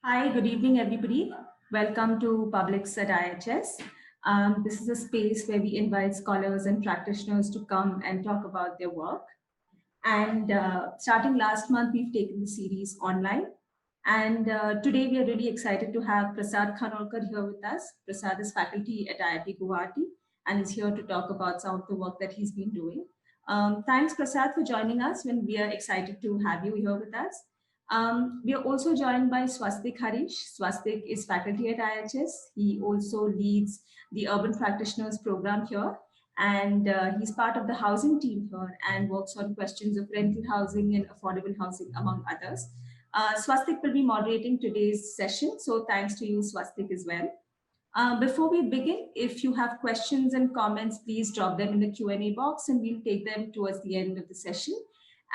Hi, good evening, everybody. Welcome to Publics at IIHS. This is a space where we invite scholars and practitioners to come and talk about their work. And starting last month, we've taken the series online. And today, we are really excited to have Prasad Khanolkar here with us. Prasad is faculty at IIT Guwahati and is here to talk about some of the work that he's been doing. Thanks, Prasad, for joining us. When we are excited to have you here with us. We are also joined by Swastik Harish. Swastik is faculty at IIHS. He also leads the Urban Practitioners program here, and he's part of the housing team here and works on questions of rental housing and affordable housing, among others. Swastik will be moderating today's session, so thanks to you, Swastik, as well. Before we begin, if you have questions and comments, please drop them in the Q&A box and we'll take them towards the end of the session.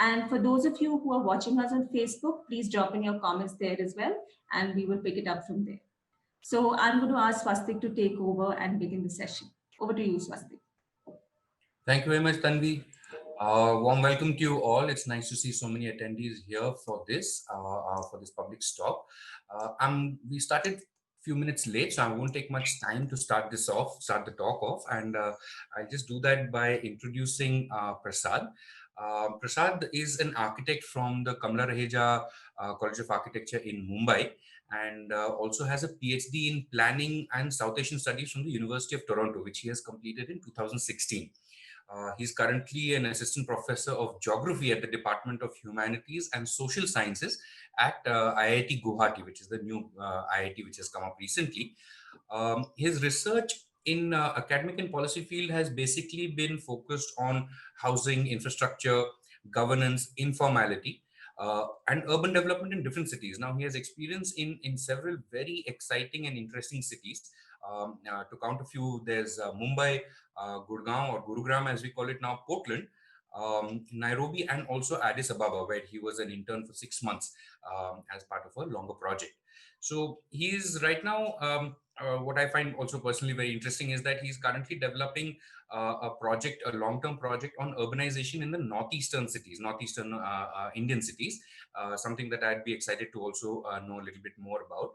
And for those of you who are watching us on Facebook, please drop in your comments there as well, and we will pick it up from there. So I'm going to ask Swastik to take over and begin the session. Over to you, Swastik. Thank you very much, Tanvi. Warm welcome to you all. It's nice to see so many attendees here for this public talk. We started a few minutes late, so I won't take much time to start the talk off, and I'll just do that by introducing Prasad. Prasad is an architect from the Kamla Raheja College of Architecture in Mumbai, and also has a PhD in planning and South Asian studies from the University of Toronto, which he has completed in 2016. He's currently an assistant professor of geography at the Department of Humanities and Social Sciences at IIT Guwahati, which is the new IIT which has come up recently. His research in academic and policy field has basically been focused on housing, infrastructure, governance, informality, and urban development in different cities. Now, he has experience in several very exciting and interesting cities. To count a few, there's Mumbai, Gurgaon or Gurugram as we call it now, Portland, Nairobi, and also Addis Ababa, where he was an intern for 6 months as part of a longer project. So he is right now, what I find also personally very interesting is that he's currently developing a project, a long-term project on urbanization in the northeastern Indian cities, something that I'd be excited to also know a little bit more about.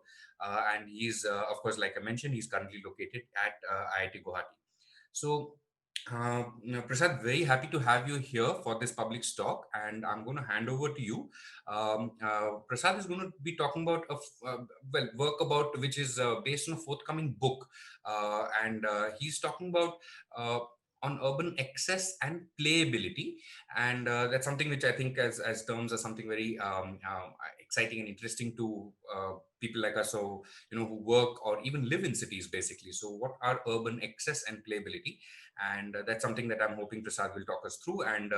And he's, of course, like I mentioned, he's currently located at IIT Guwahati. So, Prasad, very happy to have you here for this public talk, and I'm going to hand over to you. Prasad is going to be talking about work about which is based on a forthcoming book, and he's talking about on urban access and playability, and that's something which I think as terms are something very exciting and interesting to people like us, so who work or even live in cities basically. So what are urban access and playability? And that's something that I'm hoping Prasad will talk us through. And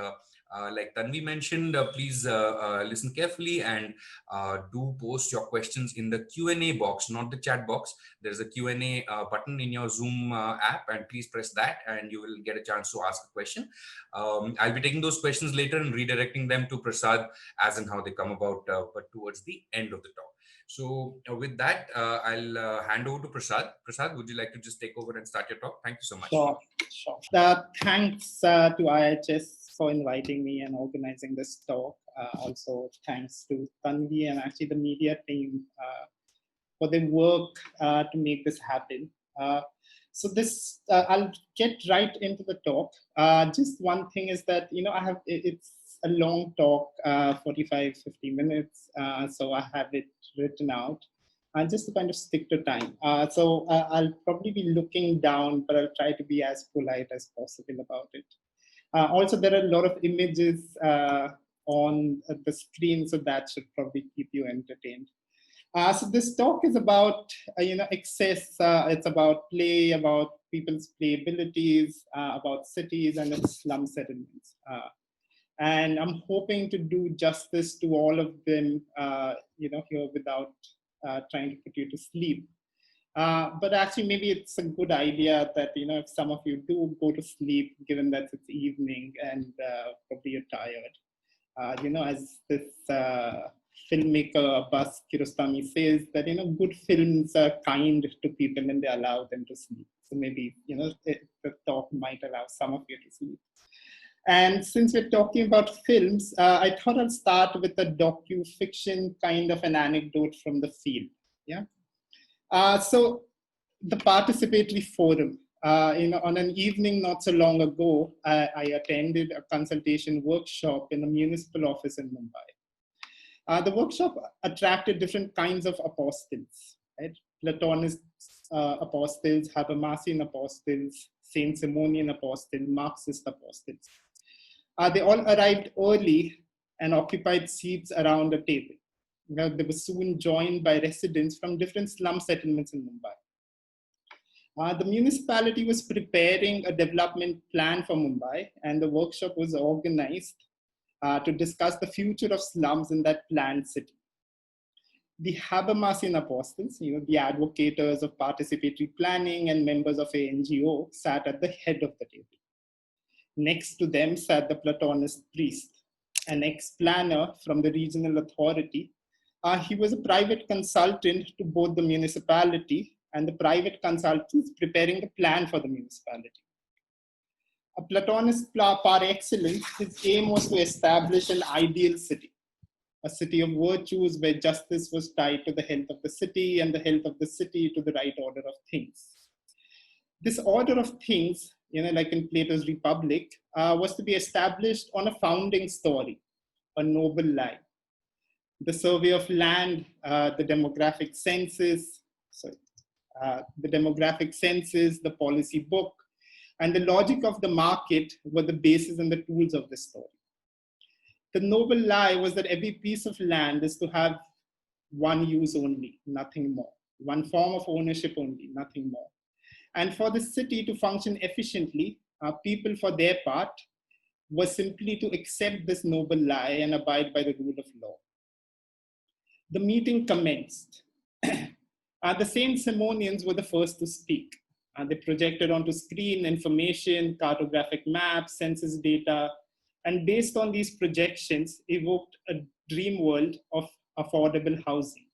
like Tanvi mentioned, please listen carefully and do post your questions in the Q&A box, not the chat box. There's a Q&A button in your Zoom app, and please press that and you will get a chance to ask a question. I'll be taking those questions later and redirecting them to Prasad as and how they come about, but towards the end of the talk. So with that, I'll hand over to Prasad. Prasad, would you like to just take over and start your talk? Thank you so much. Sure. Thanks to IIHS for inviting me and organizing this talk. Also, thanks to Tanvi and actually the media team for their work to make this happen. So this, I'll get right into the talk. Just one thing is that, it's a long talk, 45, 50 minutes. So I have it written out. And just to kind of stick to time. So I'll probably be looking down, but I'll try to be as polite as possible about it. Also, there are a lot of images on the screen, so that should probably keep you entertained. So this talk is about, access. It's about play, about people's playabilities, about cities and its slum settlements. And I'm hoping to do justice to all of them, here without trying to put you to sleep. But actually, maybe it's a good idea that, if some of you do go to sleep, given that it's evening and probably you're tired. As this filmmaker Abbas Kiarostami says, that, good films are kind to people and they allow them to sleep. So maybe, the talk might allow some of you to sleep. And since we're talking about films, I thought I'd start with a docu-fiction kind of an anecdote from the field. Yeah. So the participatory forum, on an evening not so long ago, I attended a consultation workshop in a municipal office in Mumbai. The workshop attracted different kinds of apostles, right? Platonist apostles, Habermasian apostles, Saint Simonian apostles, Marxist apostles. They all arrived early and occupied seats around a table. They were soon joined by residents from different slum settlements in Mumbai. The municipality was preparing a development plan for Mumbai, and the workshop was organized to discuss the future of slums in that planned city. The Habermasian apostles, the advocates of participatory planning and members of a NGO, sat at the head of the table. Next to them sat the Platonist priest, an ex-planner from the regional authority. He was a private consultant to both the municipality and the private consultants preparing the plan for the municipality. A Platonist par excellence, his aim was to establish an ideal city, a city of virtues where justice was tied to the health of the city and the health of the city to the right order of things. This order of things, like in Plato's Republic, was to be established on a founding story, a noble lie. The survey of land, the demographic census, the policy book, and the logic of the market were the basis and the tools of the story. The noble lie was that every piece of land is to have one use only, nothing more. One form of ownership only, nothing more. And for the city to function efficiently, people for their part were simply to accept this noble lie and abide by the rule of law. The meeting commenced. The Saint Simonians were the first to speak. They projected onto screen information, cartographic maps, census data, and based on these projections, evoked a dream world of affordable housing.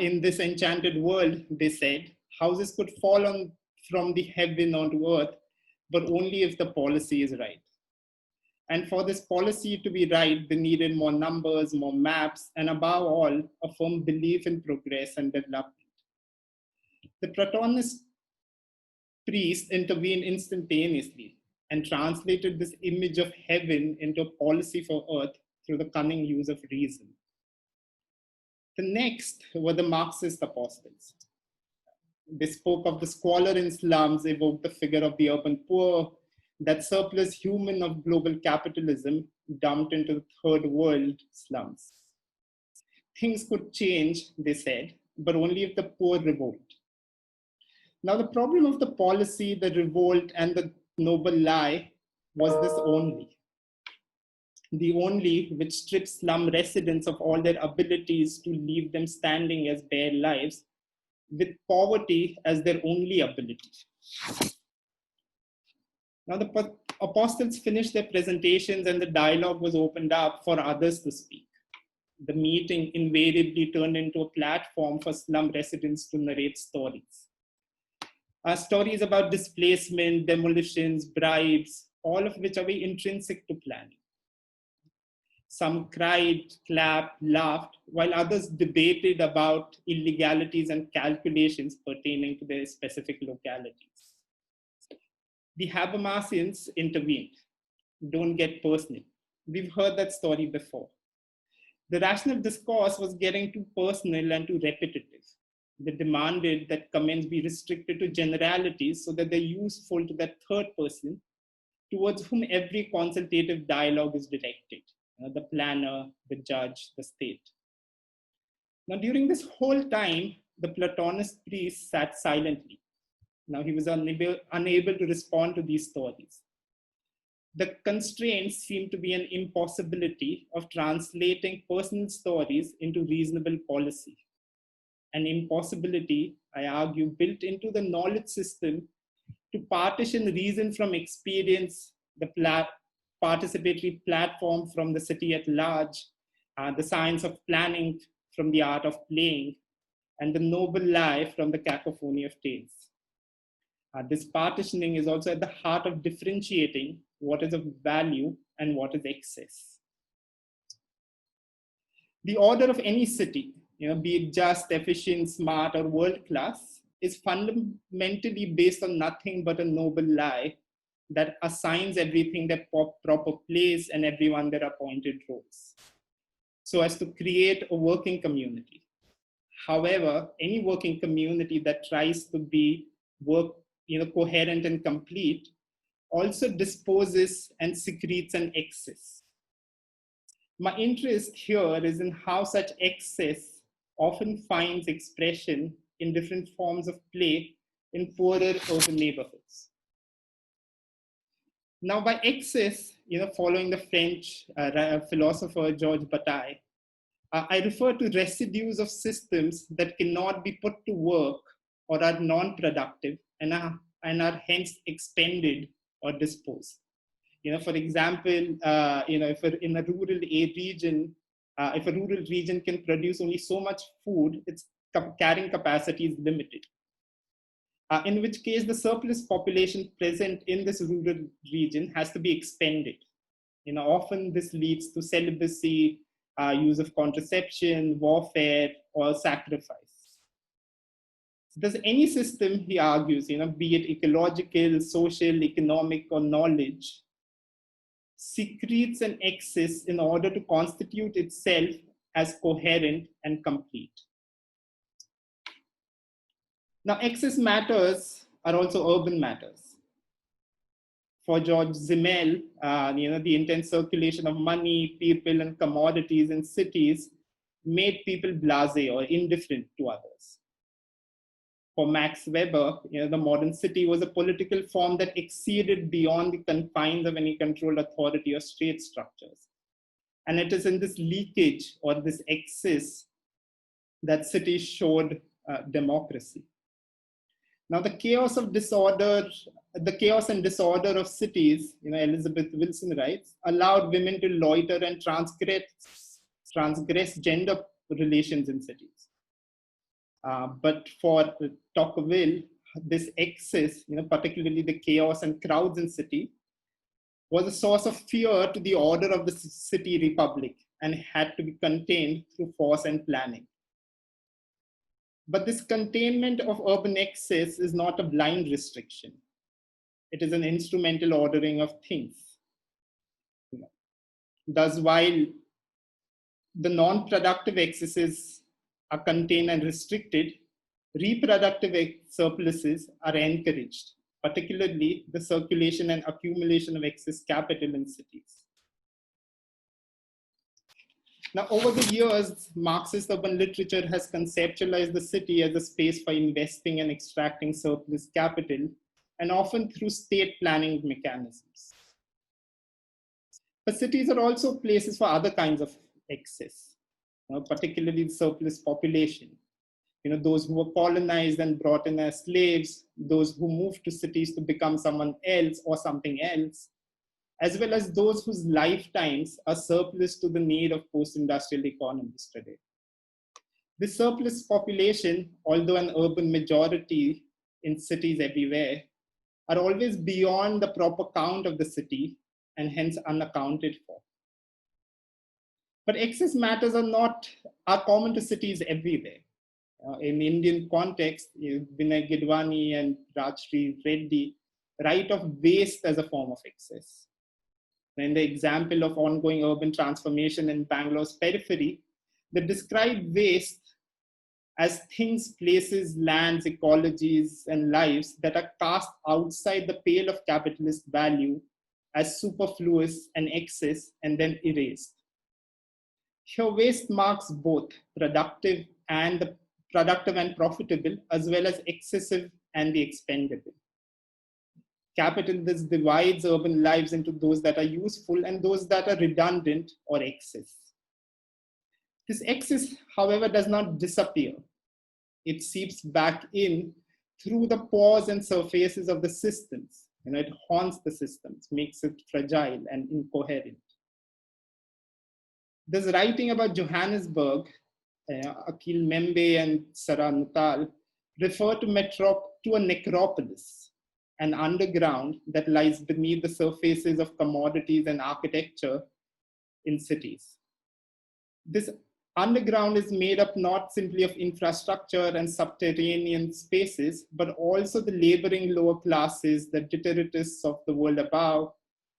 In this enchanted world, they said, houses could fall from the heaven onto earth, but only if the policy is right. And for this policy to be right, they needed more numbers, more maps, and above all, a firm belief in progress and development. The Platonist priest intervened instantaneously and translated this image of heaven into a policy for earth through the cunning use of reason. The next were the Marxist apostles. They spoke of the squalor in slums, evoked the figure of the urban poor, that surplus human of global capitalism dumped into the third world slums. Things could change, they said, but only if the poor revolt. Now, the problem of the policy, the revolt, and the noble lie was this only. The only which strips slum residents of all their abilities to leave them standing as bare lives, with poverty as their only ability. Now the apostles finished their presentations and the dialogue was opened up for others to speak. The meeting invariably turned into a platform for slum residents to narrate stories. Stories about displacement, demolitions, bribes, all of which are very intrinsic to planning. Some cried, clapped, laughed, while others debated about illegalities and calculations pertaining to their specific localities. The Habermasians intervened. Don't get personal. We've heard that story before. The rational discourse was getting too personal and too repetitive. They demanded that comments be restricted to generalities so that they're useful to that third person towards whom every consultative dialogue is directed. The planner, the judge, the state. Now, during this whole time, the Platonist priest sat silently. Now, he was unable to respond to these stories. The constraints seemed to be an impossibility of translating personal stories into reasonable policy. An impossibility, I argue, built into the knowledge system to partition reason from experience, the participatory platform from the city at large, the science of planning from the art of playing, and the noble lie from the cacophony of tales. This partitioning is also at the heart of differentiating what is of value and what is excess. The order of any city, be it just, efficient, smart, or world-class, is fundamentally based on nothing but a noble lie that assigns everything their proper place and everyone their appointed roles, so as to create a working community. However, any working community that tries to be coherent and complete also disposes and secretes an excess. My interest here is in how such excess often finds expression in different forms of play in poorer urban neighborhoods. Now, by excess, following the French philosopher Georges Bataille, I refer to residues of systems that cannot be put to work or are non-productive and are hence expended or disposed. For example, if in a rural region, if a rural region can produce only so much food, its carrying capacity is limited. In which case the surplus population present in this rural region has to be expended. Often this leads to celibacy, use of contraception, warfare, or sacrifice. Does any system, he argues, be it ecological, social, economic, or knowledge, secretes an excess in order to constitute itself as coherent and complete? Now, excess matters are also urban matters. For George Simmel, the intense circulation of money, people, and commodities in cities made people blasé or indifferent to others. For Max Weber, the modern city was a political form that exceeded beyond the confines of any controlled authority or state structures. And it is in this leakage or this excess that cities showed democracy. Now, the chaos and disorder of cities, Elizabeth Wilson writes, allowed women to loiter and transgress gender relations in cities. But for Tocqueville, this excess, particularly the chaos and crowds in city, was a source of fear to the order of the city republic and had to be contained through force and planning. But this containment of urban excess is not a blind restriction. It is an instrumental ordering of things. Thus, while the non-productive excesses are contained and restricted, reproductive surpluses are encouraged, particularly the circulation and accumulation of excess capital in cities. Now, over the years, Marxist urban literature has conceptualized the city as a space for investing and extracting surplus capital, and often through state planning mechanisms. But cities are also places for other kinds of excess, particularly the surplus population. Those who were colonized and brought in as slaves, those who moved to cities to become someone else or something else, as well as those whose lifetimes are surplus to the need of post-industrial economies today. This surplus population, although an urban majority in cities everywhere, are always beyond the proper count of the city and hence unaccounted for. But excess matters are common to cities everywhere. In Indian context, Vinay Gidwani and Rajshri Reddy write of waste as a form of excess. In the example of ongoing urban transformation in Bangalore's periphery, they describe waste as things, places, lands, ecologies, and lives that are cast outside the pale of capitalist value as superfluous and excess and then erased. Here, waste marks both productive and profitable, as well as excessive and the expendable. Capital thus divides urban lives into those that are useful and those that are redundant or excess. This excess, however, does not disappear. It seeps back in through the pores and surfaces of the systems. It haunts the systems, makes it fragile and incoherent. This writing about Johannesburg, Akhil Membe and Sarah Nuttall refer to a necropolis, an underground that lies beneath the surfaces of commodities and architecture in cities. This underground is made up not simply of infrastructure and subterranean spaces, but also the laboring lower classes, the detritus of the world above,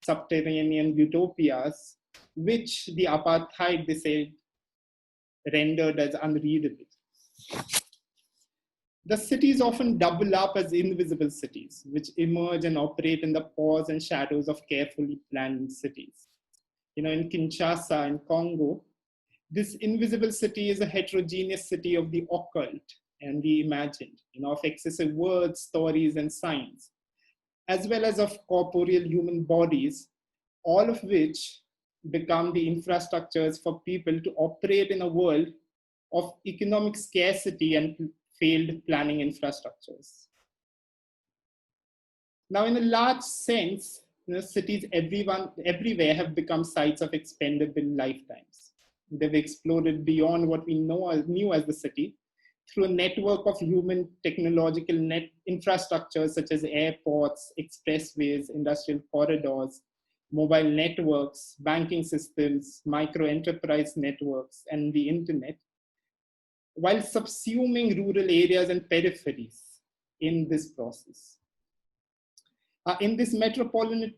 subterranean utopias, which the apartheid, they said, rendered as unreadable. The cities often double up as invisible cities, which emerge and operate in the pores and shadows of carefully planned cities. In Kinshasa in Congo, this invisible city is a heterogeneous city of the occult and the imagined, of excessive words, stories, and signs, as well as of corporeal human bodies, all of which become the infrastructures for people to operate in a world of economic scarcity and failed planning infrastructures. Now, in a large sense, cities everywhere have become sites of expendable lifetimes. They've exploded beyond what we knew as the city through a network of human technological infrastructures such as airports, expressways, industrial corridors, mobile networks, banking systems, micro-enterprise networks, and the internet, while subsuming rural areas and peripheries in this process. In this metropolitanist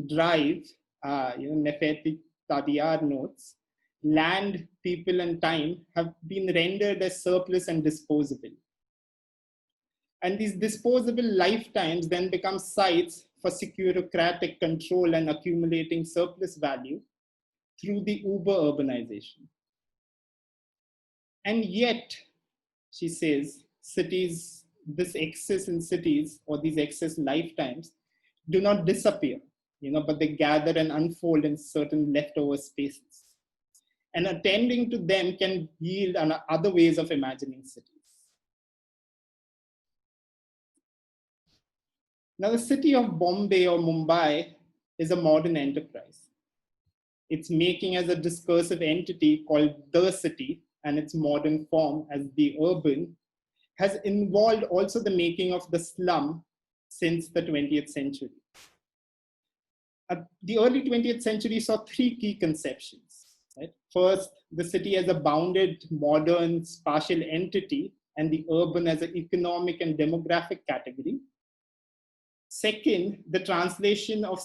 drive, Nefertiti Tadiar notes, land, people, and time have been rendered as surplus and disposable. And these disposable lifetimes then become sites for securocratic control and accumulating surplus value through the uber-urbanization. And yet, she says, cities, this excess in cities or these excess lifetimes do not disappear, but they gather and unfold in certain leftover spaces. And attending to them can yield other ways of imagining cities. Now, the city of Bombay or Mumbai is a modern enterprise. Its making as a discursive entity called the city and its modern form as the urban has involved also the making of the slum since the 20th century. The early 20th century saw three key conceptions. Right? First, the city as a bounded, modern, spatial entity, and the urban as an economic and demographic category. Second, the translation of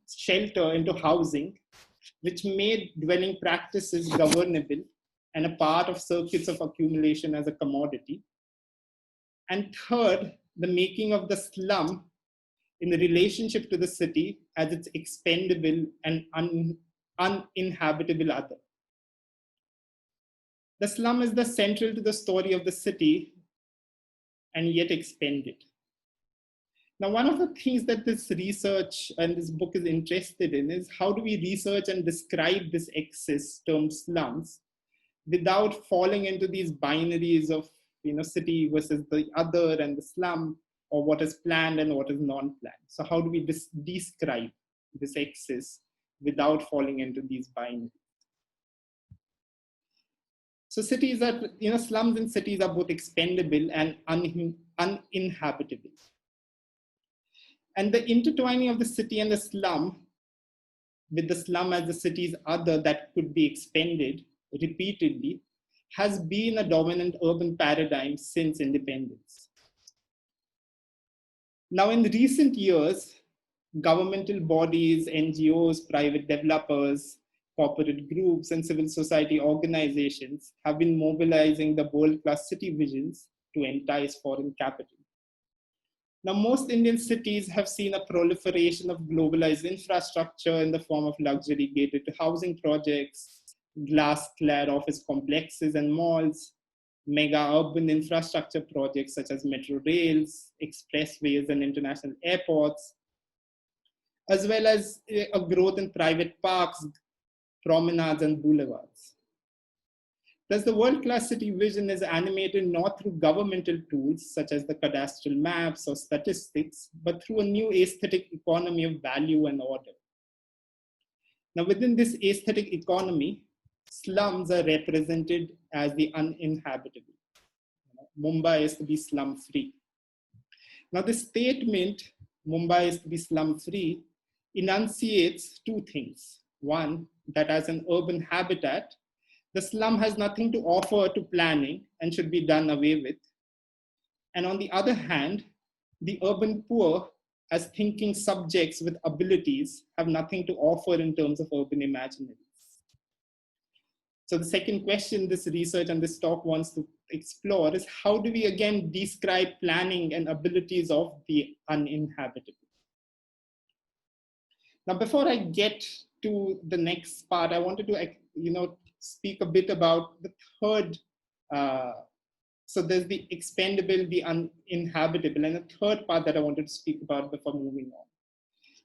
shelter into housing, which made dwelling practices governable and a part of circuits of accumulation as a commodity. And third, the making of the slum in the relationship to the city as its expendable and uninhabitable other. The slum is the central to the story of the city and yet expended. Now, one of the things that this research and this book is interested in is how do we research and describe this excess termed slums without falling into these binaries of city versus the other and the slum, or what is planned and what is non-planned. So how do we describe this excess without falling into these binaries? So cities are, slums and cities are both expendable and uninhabitable. And the intertwining of the city and the slum, with the slum as the city's other that could be expended repeatedly, has been a dominant urban paradigm since independence. Now, in recent years, governmental bodies, NGOs, private developers, corporate groups, and civil society organizations have been mobilizing the world-class city visions to entice foreign capital. Now, most Indian cities have seen a proliferation of globalized infrastructure in the form of luxury gated housing projects, glass-clad office complexes and malls, mega urban infrastructure projects such as metro rails, expressways, and international airports, as well as a growth in private parks, promenades, and boulevards. Thus, the world-class city vision is animated not through governmental tools such as the cadastral maps or statistics, but through a new aesthetic economy of value and order. Now, within this aesthetic economy, slums are represented as the uninhabitable. Mumbai is to be slum-free. Now, the statement, Mumbai is to be slum-free, enunciates two things. One, that as an urban habitat, The slum has nothing to offer to planning and should be done away with. And on the other hand, the urban poor, as thinking subjects with abilities, have nothing to offer in terms of urban imaginaries. So the second question this research and this talk wants to explore is, how do we again describe planning and abilities of the uninhabitable? Now, before I get to the next part, I wanted to speak a bit about the third. So there's the expendable, the uninhabitable, and a third part that I wanted to speak about before moving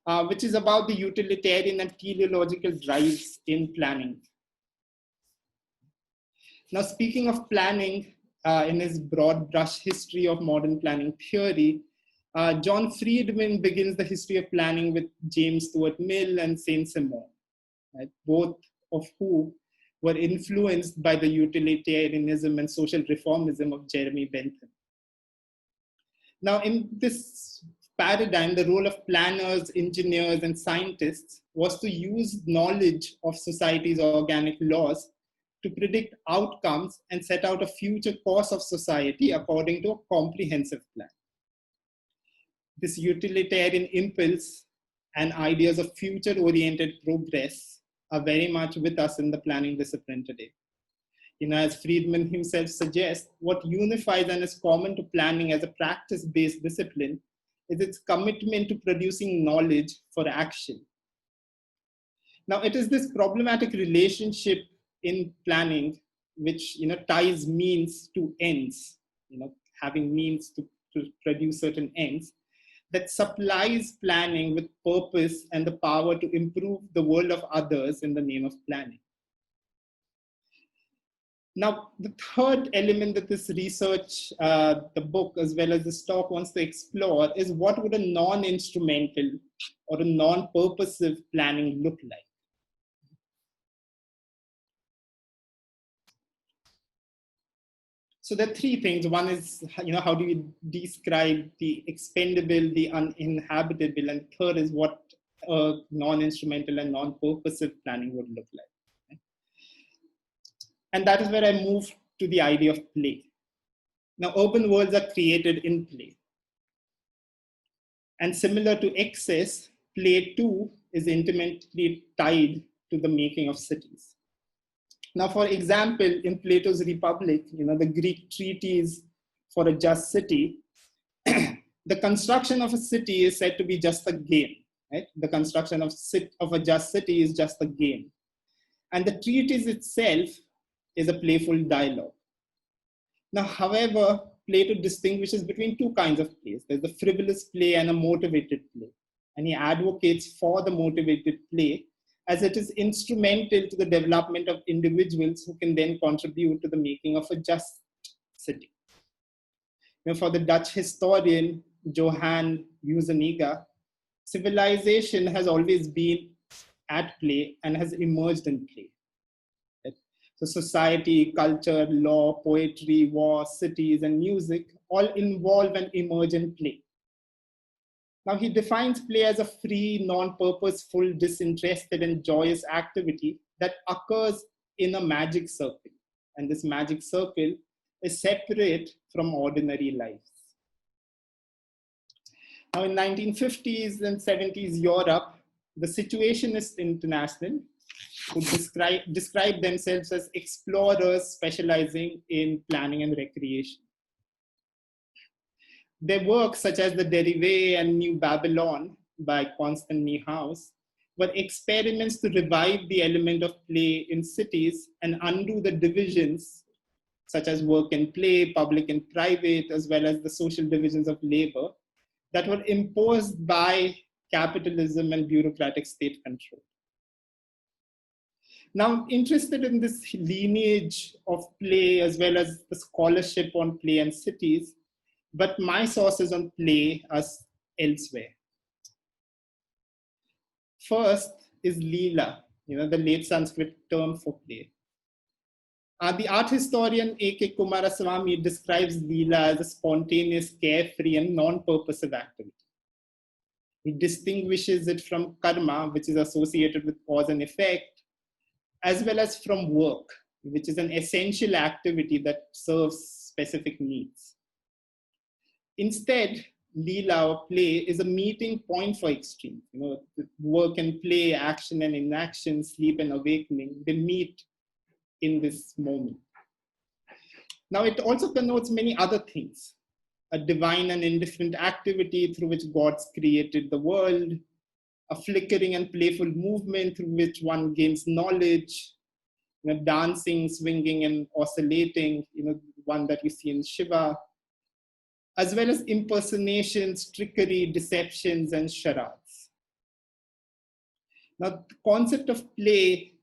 on, which is about the utilitarian and teleological drives in planning. Now, speaking of planning, in his broad brush history of modern planning theory, John Friedman begins the history of planning with James Stuart Mill and Saint-Simon, right? Both of whom were influenced by the utilitarianism and social reformism of Jeremy Bentham. Now, in this paradigm, the role of planners, engineers, and scientists was to use knowledge of society's organic laws to predict outcomes and set out a future course of society according to a comprehensive plan. This utilitarian impulse and ideas of future-oriented progress are very much with us in the planning discipline today. As Friedman himself suggests, what unifies and is common to planning as a practice-based discipline is its commitment to producing knowledge for action. Now, it is this problematic relationship in planning which ties means to ends, having means to produce certain ends, that supplies planning with purpose and the power to improve the world of others in the name of planning. Now, the third element that this research, the book, as well as this talk wants to explore is, what would a non-instrumental or a non-purposive planning look like? So there are three things. One is, how do we describe the expendable, the uninhabitable, and third is what a non-instrumental and non-purposive planning would look like. Okay? And that is where I move to the idea of play. Now, urban worlds are created in play. And similar to excess, play too is intimately tied to the making of cities. Now, for example, in Plato's Republic, the Greek treatise for a just city, the construction of a city is said to be just a game, right? The construction of a just city is just a game. And the treatise itself is a playful dialogue. Now, however, Plato distinguishes between two kinds of plays. There's the frivolous play and a motivated play. And he advocates for the motivated play, as it is instrumental to the development of individuals who can then contribute to the making of a just city. For the Dutch historian Johan Huizinga, civilization has always been at play and has emerged in play. So society, culture, law, poetry, war, cities, and music all involve and emerge in play. Now, he defines play as a free, non-purposeful, disinterested, and joyous activity that occurs in a magic circle. And this magic circle is separate from ordinary lives. Now, in 1950s and 70s Europe, the Situationist International would describe themselves as explorers specializing in planning and recreation. Their works, such as The Derive and New Babylon by Constant Niehaus, were experiments to revive the element of play in cities and undo the divisions, such as work and play, public and private, as well as the social divisions of labor, that were imposed by capitalism and bureaucratic state control. Now, I'm interested in this lineage of play as well as the scholarship on play and cities, but my sources on play are elsewhere. First is Leela, the late Sanskrit term for play. The art historian A.K. Kumaraswamy describes Leela as a spontaneous, carefree, and non-purposive activity. He distinguishes it from karma, which is associated with cause and effect, as well as from work, which is an essential activity that serves specific needs. Instead, Leela or play is a meeting point for extremes. Work and play, action and inaction, sleep and awakening, they meet in this moment. Now, it also connotes many other things: a divine and indifferent activity through which God's created the world, a flickering and playful movement through which one gains knowledge, dancing, swinging, and oscillating, one that you see in Shiva, as well as impersonations, trickery, deceptions, and charades. Now, the concept of play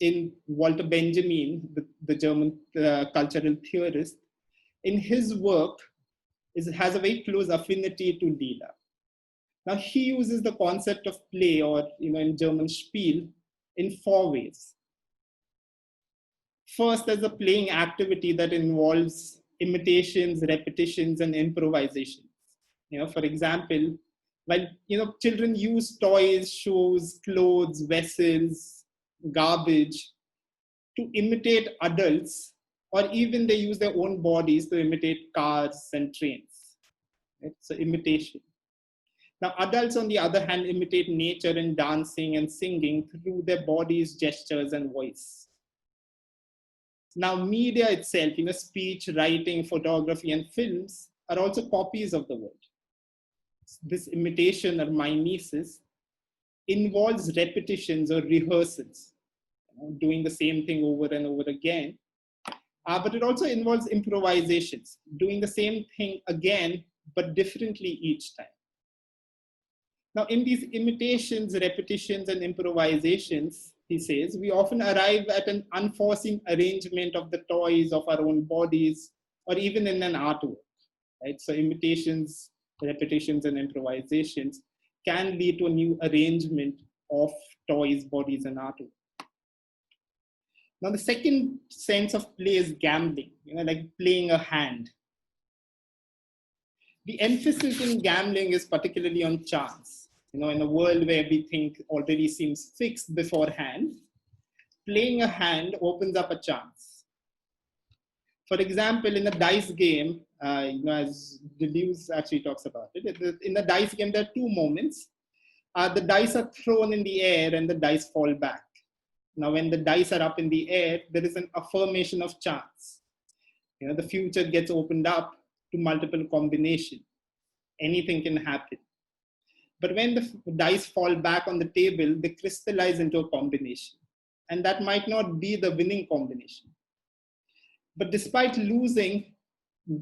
in Walter Benjamin, the German cultural theorist, in his work has a very close affinity to Leela. Now, he uses the concept of play, or in German Spiel, in 4 ways. First, there's a playing activity that involves imitations, repetitions, and improvisations. For example, while children use toys, shoes, clothes, vessels, garbage to imitate adults, or even they use their own bodies to imitate cars and trains. It's an imitation. Now, adults, on the other hand, imitate nature in dancing and singing through their bodies, gestures, and voice. Now, media itself, speech, writing, photography, and films are also copies of the world. This imitation or mimesis involves repetitions or rehearsals, doing the same thing over and over again. But it also involves improvisations, doing the same thing again, but differently each time. Now, in these imitations, repetitions, and improvisations, he says, we often arrive at an unforeseen arrangement of the toys of our own bodies, or even in an artwork, right? So imitations, repetitions, and improvisations can lead to a new arrangement of toys, bodies, and artwork. Now, the second sense of play is gambling, like playing a hand. The emphasis in gambling is particularly on chance. In a world where everything already seems fixed beforehand, playing a hand opens up a chance. For example, in a dice game, as Deleuze actually talks about it, in the dice game, there are 2 moments. The dice are thrown in the air and the dice fall back. Now, when the dice are up in the air, there is an affirmation of chance. The future gets opened up to multiple combinations. Anything can happen. But when the dice fall back on the table, they crystallize into a combination. And that might not be the winning combination. But despite losing,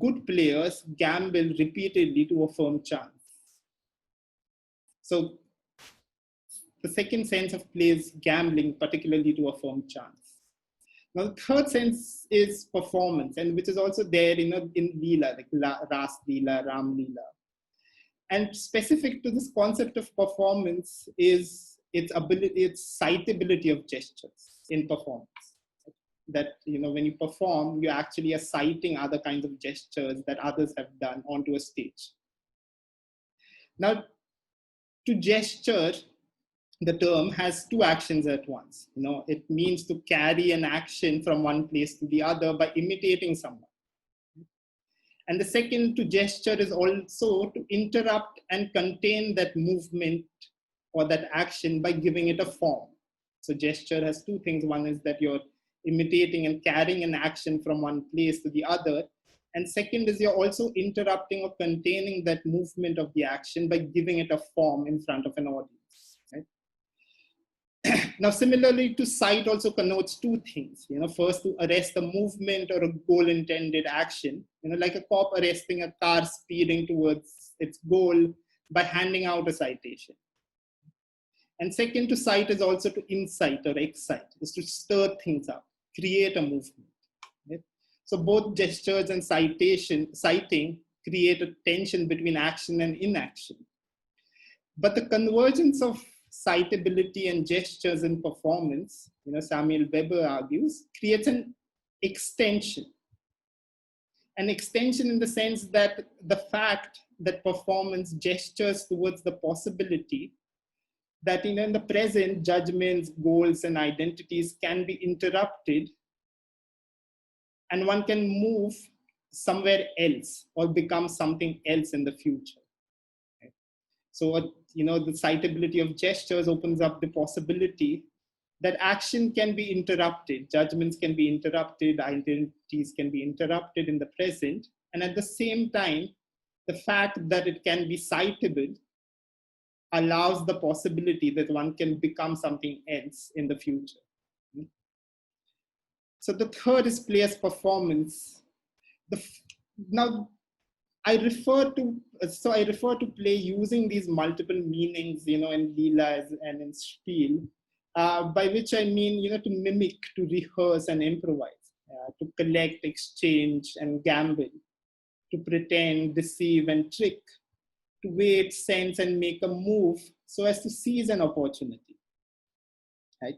good players gamble repeatedly to affirm chance. So the second sense of play is gambling, particularly to affirm chance. Now, the third sense is performance, and which is also there in Leela, like Ras Leela, Ram Leela. And specific to this concept of performance is its citability of gestures in performance. That, when you perform, you actually are citing other kinds of gestures that others have done onto a stage. Now, to gesture, the term has 2 actions at once. It means to carry an action from one place to the other by imitating someone. And the second, to gesture, is also to interrupt and contain that movement or that action by giving it a form. So gesture has 2 things. One is that you're imitating and carrying an action from one place to the other. And second is you're also interrupting or containing that movement of the action by giving it a form in front of an audience. Right? Now, similarly, to cite also connotes 2 things. First, to arrest a movement or a goal-intended action, like a cop arresting a car speeding towards its goal by handing out a citation. And second, to cite is also to incite or excite, is to stir things up, create a movement. Right? So both gestures and citing create a tension between action and inaction. But the convergence of citability and gestures in performance, Samuel Weber argues, creates an extension. An extension in the sense that the fact that performance gestures towards the possibility that in the present, judgments, goals, and identities can be interrupted, and one can move somewhere else or become something else in the future. Right? So, the citability of gestures opens up the possibility that action can be interrupted, judgments can be interrupted, identities can be interrupted in the present, and at the same time, the fact that it can be citable allows the possibility that one can become something else in the future. So the third is play as performance. Now, I refer to play using these multiple meanings, in Leela and in Spiel, by which I mean, to mimic, to rehearse and improvise, to collect, exchange and gamble, to pretend, deceive and trick, to wait, sense and make a move so as to seize an opportunity, right?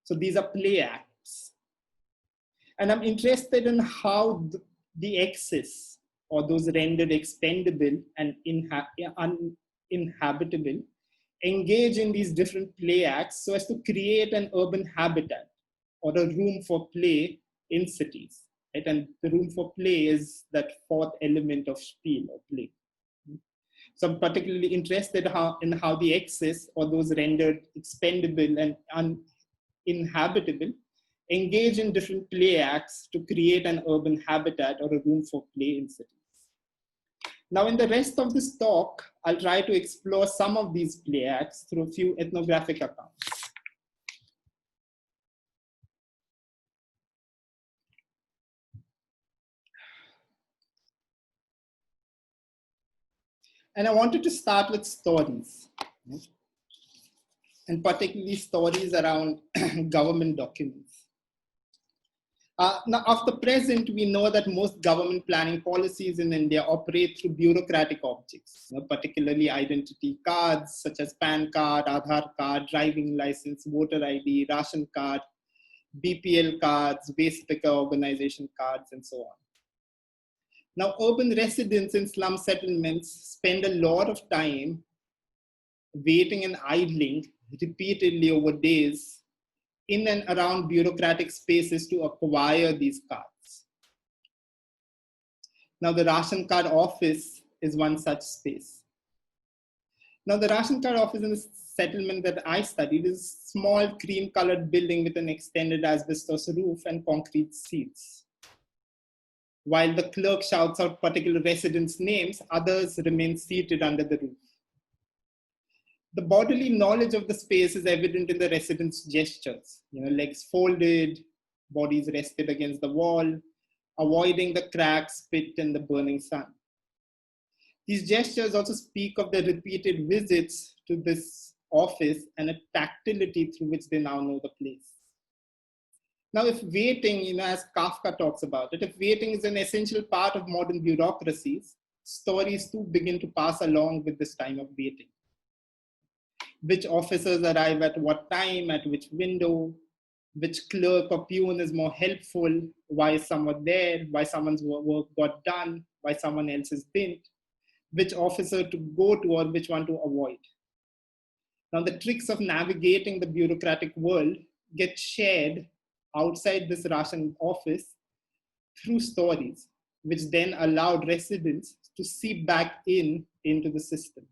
So these are play acts. And I'm interested in how the excess, or those rendered expendable and uninhabitable, engage in these different play acts so as to create an urban habitat or a room for play in cities. Right? And the room for play is that fourth element of Spiel, or play. So I'm particularly interested in how the excess, or those rendered expendable and uninhabitable, engage in different play acts to create an urban habitat or a room for play in cities. Now, in the rest of this talk, I'll try to explore some of these play acts through a few ethnographic accounts. And I wanted to start with stories, and particularly stories around government documents. Now, of the present, we know that most government planning policies in India operate through bureaucratic objects, particularly identity cards such as PAN card, Aadhaar card, driving license, voter ID, ration card, BPL cards, waste picker organization cards, and so on. Now, urban residents in slum settlements spend a lot of time waiting and idling repeatedly over days in and around bureaucratic spaces to acquire these cards. Now, the ration card office is one such space. Now, the ration card office in the settlement that I studied is a small cream-colored building with an extended asbestos roof and concrete seats. While the clerk shouts out particular residents' names, others remain seated under the roof. The bodily knowledge of the space is evident in the residents' gestures, legs folded, bodies rested against the wall, avoiding the cracks, spit, and the burning sun. These gestures also speak of the repeated visits to this office and a tactility through which they now know the place. Now, if waiting, as Kafka talks about it, if waiting is an essential part of modern bureaucracies, stories too begin to pass along with this time of waiting. Which officers arrive at what time, at which window, which clerk or peon is more helpful, why is someone there, why someone's work got done, why someone else's didn't, which officer to go to or which one to avoid. Now, the tricks of navigating the bureaucratic world get shared outside this ration office through stories, which then allowed residents to seep back into the system.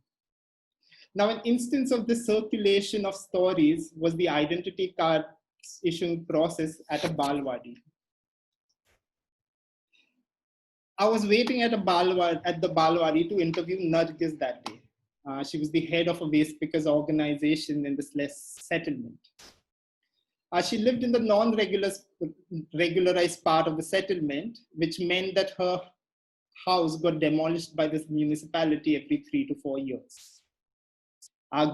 Now, an instance of the circulation of stories was the identity card issuing process at a Balwadi. I was waiting at the Balwadi to interview Nargis that day. She was the head of a waste pickers organization in this settlement. She lived in the non-regularized part of the settlement, which meant that her house got demolished by this municipality every 3 to 4 years.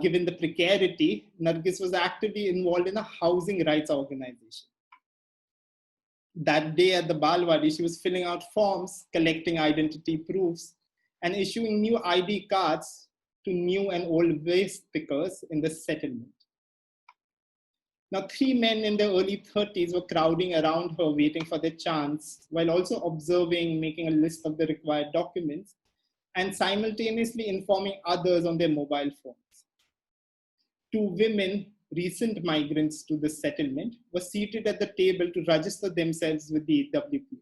Given the precarity, Nargis was actively involved in a housing rights organization. That day at the Balwadi, she was filling out forms, collecting identity proofs, and issuing new ID cards to new and old waste pickers in the settlement. Now, 3 men in their early 30s were crowding around her, waiting for their chance, while also observing, making a list of the required documents, and simultaneously informing others on their mobile phones. Two women, recent migrants to the settlement, were seated at the table to register themselves with the WPO.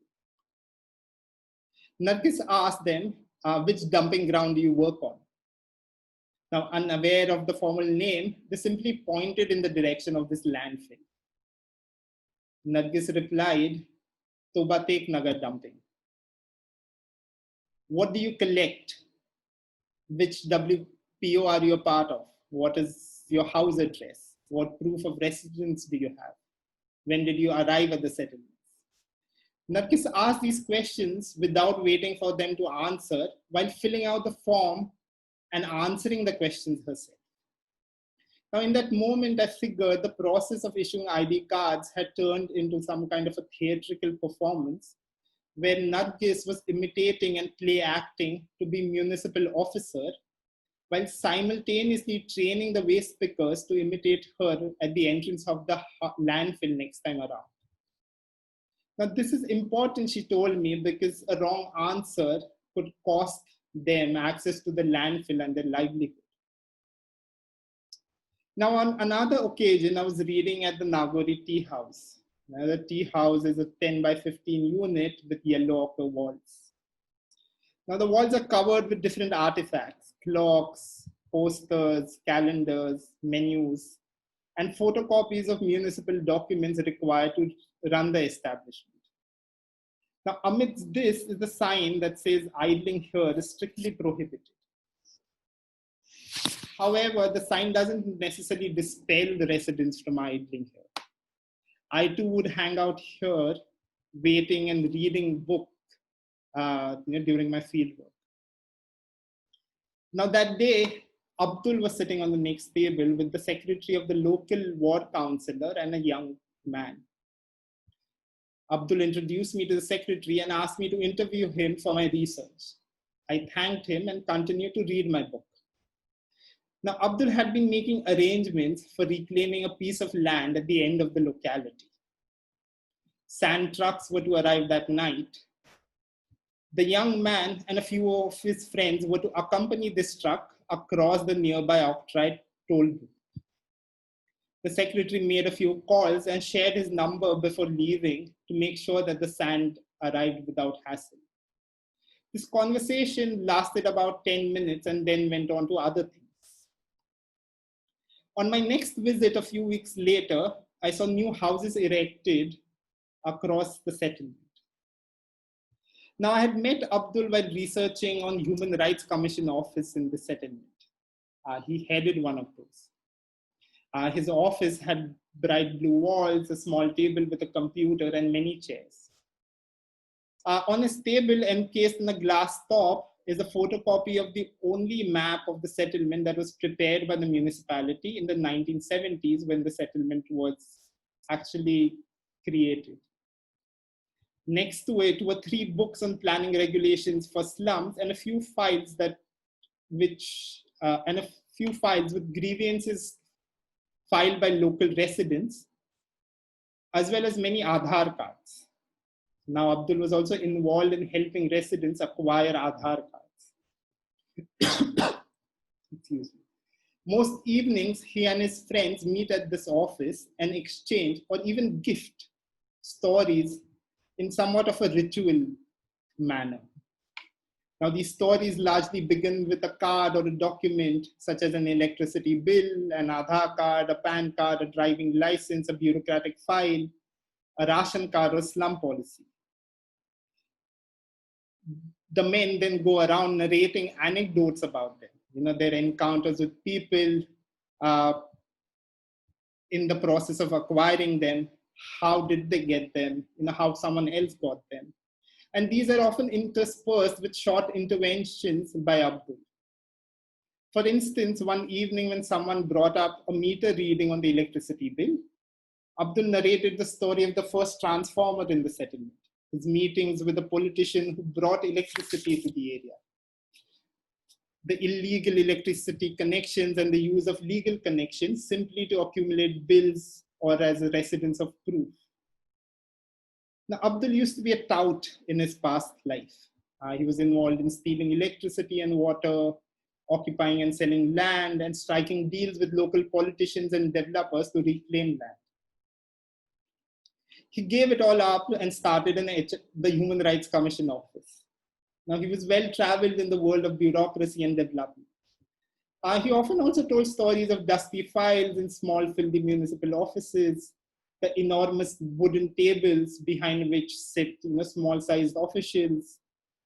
Nargis asked them, which dumping ground do you work on? Now, unaware of the formal name, they simply pointed in the direction of this landfill. Nargis replied, Tobatek Nagar dumping. What do you collect? Which WPO are you a part of? What is your house address? What proof of residence do you have? When did you arrive at the settlements? Nargis asked these questions without waiting for them to answer, while filling out the form and answering the questions herself. Now, in that moment, I figured the process of issuing ID cards had turned into some kind of a theatrical performance where Nargis was imitating and play acting to be municipal officer, while simultaneously training the waste pickers to imitate her at the entrance of the landfill next time around. Now, this is important, she told me, because a wrong answer could cost them access to the landfill and their livelihood. Now, on another occasion, I was reading at the Nagori tea house. Now, the tea house is a 10 by 15 unit with yellow ochre walls. Now, the walls are covered with different artifacts, clocks, posters, calendars, menus, and photocopies of municipal documents required to run the establishment. Now, amidst this is the sign that says idling here is strictly prohibited. However, the sign doesn't necessarily dispel the residents from idling here. I too would hang out here, waiting and reading books during my fieldwork. Now that day, Abdul was sitting on the next table with the secretary of the local ward councillor and a young man. Abdul introduced me to the secretary and asked me to interview him for my research. I thanked him and continued to read my book. Now, Abdul had been making arrangements for reclaiming a piece of land at the end of the locality. Sand trucks were to arrive that night. The young man and a few of his friends were to accompany this truck across the nearby Octride toll booth. The secretary made a few calls and shared his number before leaving to make sure that the sand arrived without hassle. This conversation lasted about 10 minutes and then went on to other things. On my next visit a few weeks later, I saw new houses erected across the settlement. Now, I had met Abdul while researching on Human Rights Commission office in the settlement. He headed one of those. His office had bright blue walls, a small table with a computer, and many chairs. On his table, encased in a glass top, is a photocopy of the only map of the settlement that was prepared by the municipality in the 1970s when the settlement was actually created. Next to it were 3 books on planning regulations for slums and a few files with grievances filed by local residents, as well as many Aadhaar cards. Now, Abdul was also involved in helping residents acquire Aadhaar cards. Excuse me. Most evenings, he and his friends meet at this office and exchange or even gift stories in somewhat of a ritual manner. Now, these stories largely begin with a card or a document, such as an electricity bill, an Aadhaar card, a PAN card, a driving license, a bureaucratic file, a ration card, or slum policy. The men then go around narrating anecdotes about them, their encounters with people in the process of acquiring them, how did they get them, how someone else got them. And these are often interspersed with short interventions by Abdul. For instance, one evening when someone brought up a meter reading on the electricity bill, Abdul narrated the story of the first transformer in the settlement, his meetings with a politician who brought electricity to the area, the illegal electricity connections and the use of legal connections simply to accumulate bills or as a residence of proof. Now, Abdul used to be a tout in his past life. He was involved in stealing electricity and water, occupying and selling land, and striking deals with local politicians and developers to reclaim land. He gave it all up and started the Human Rights Commission office. Now, he was well-traveled in the world of bureaucracy and development. He often also told stories of dusty files in small, filthy municipal offices, the enormous wooden tables behind which sit small-sized officials,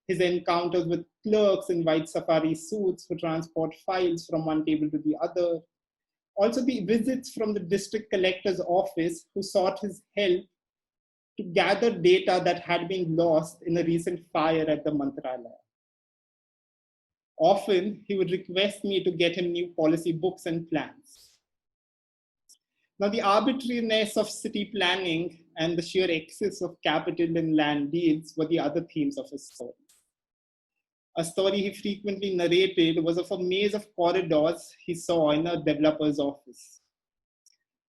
his encounters with clerks in white safari suits who transport files from one table to the other. Also the visits from the district collector's office who sought his help to gather data that had been lost in a recent fire at the Mantralaya. Often, he would request me to get him new policy books and plans. Now, the arbitrariness of city planning and the sheer excess of capital in land deals were the other themes of his story. A story he frequently narrated was of a maze of corridors he saw in a developer's office.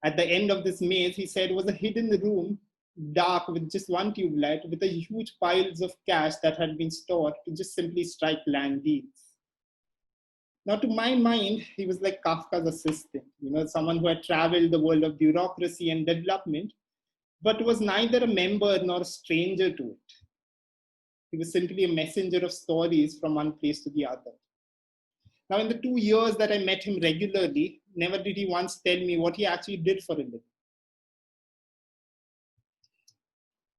At the end of this maze, he said, was a hidden room, dark with just one tube light, with a huge piles of cash that had been stored to just simply strike land deals. Now, to my mind, he was like Kafka's assistant, someone who had traveled the world of bureaucracy and development, but was neither a member nor a stranger to it. He was simply a messenger of stories from one place to the other. Now, in the 2 years that I met him regularly, never did he once tell me what he actually did for a living.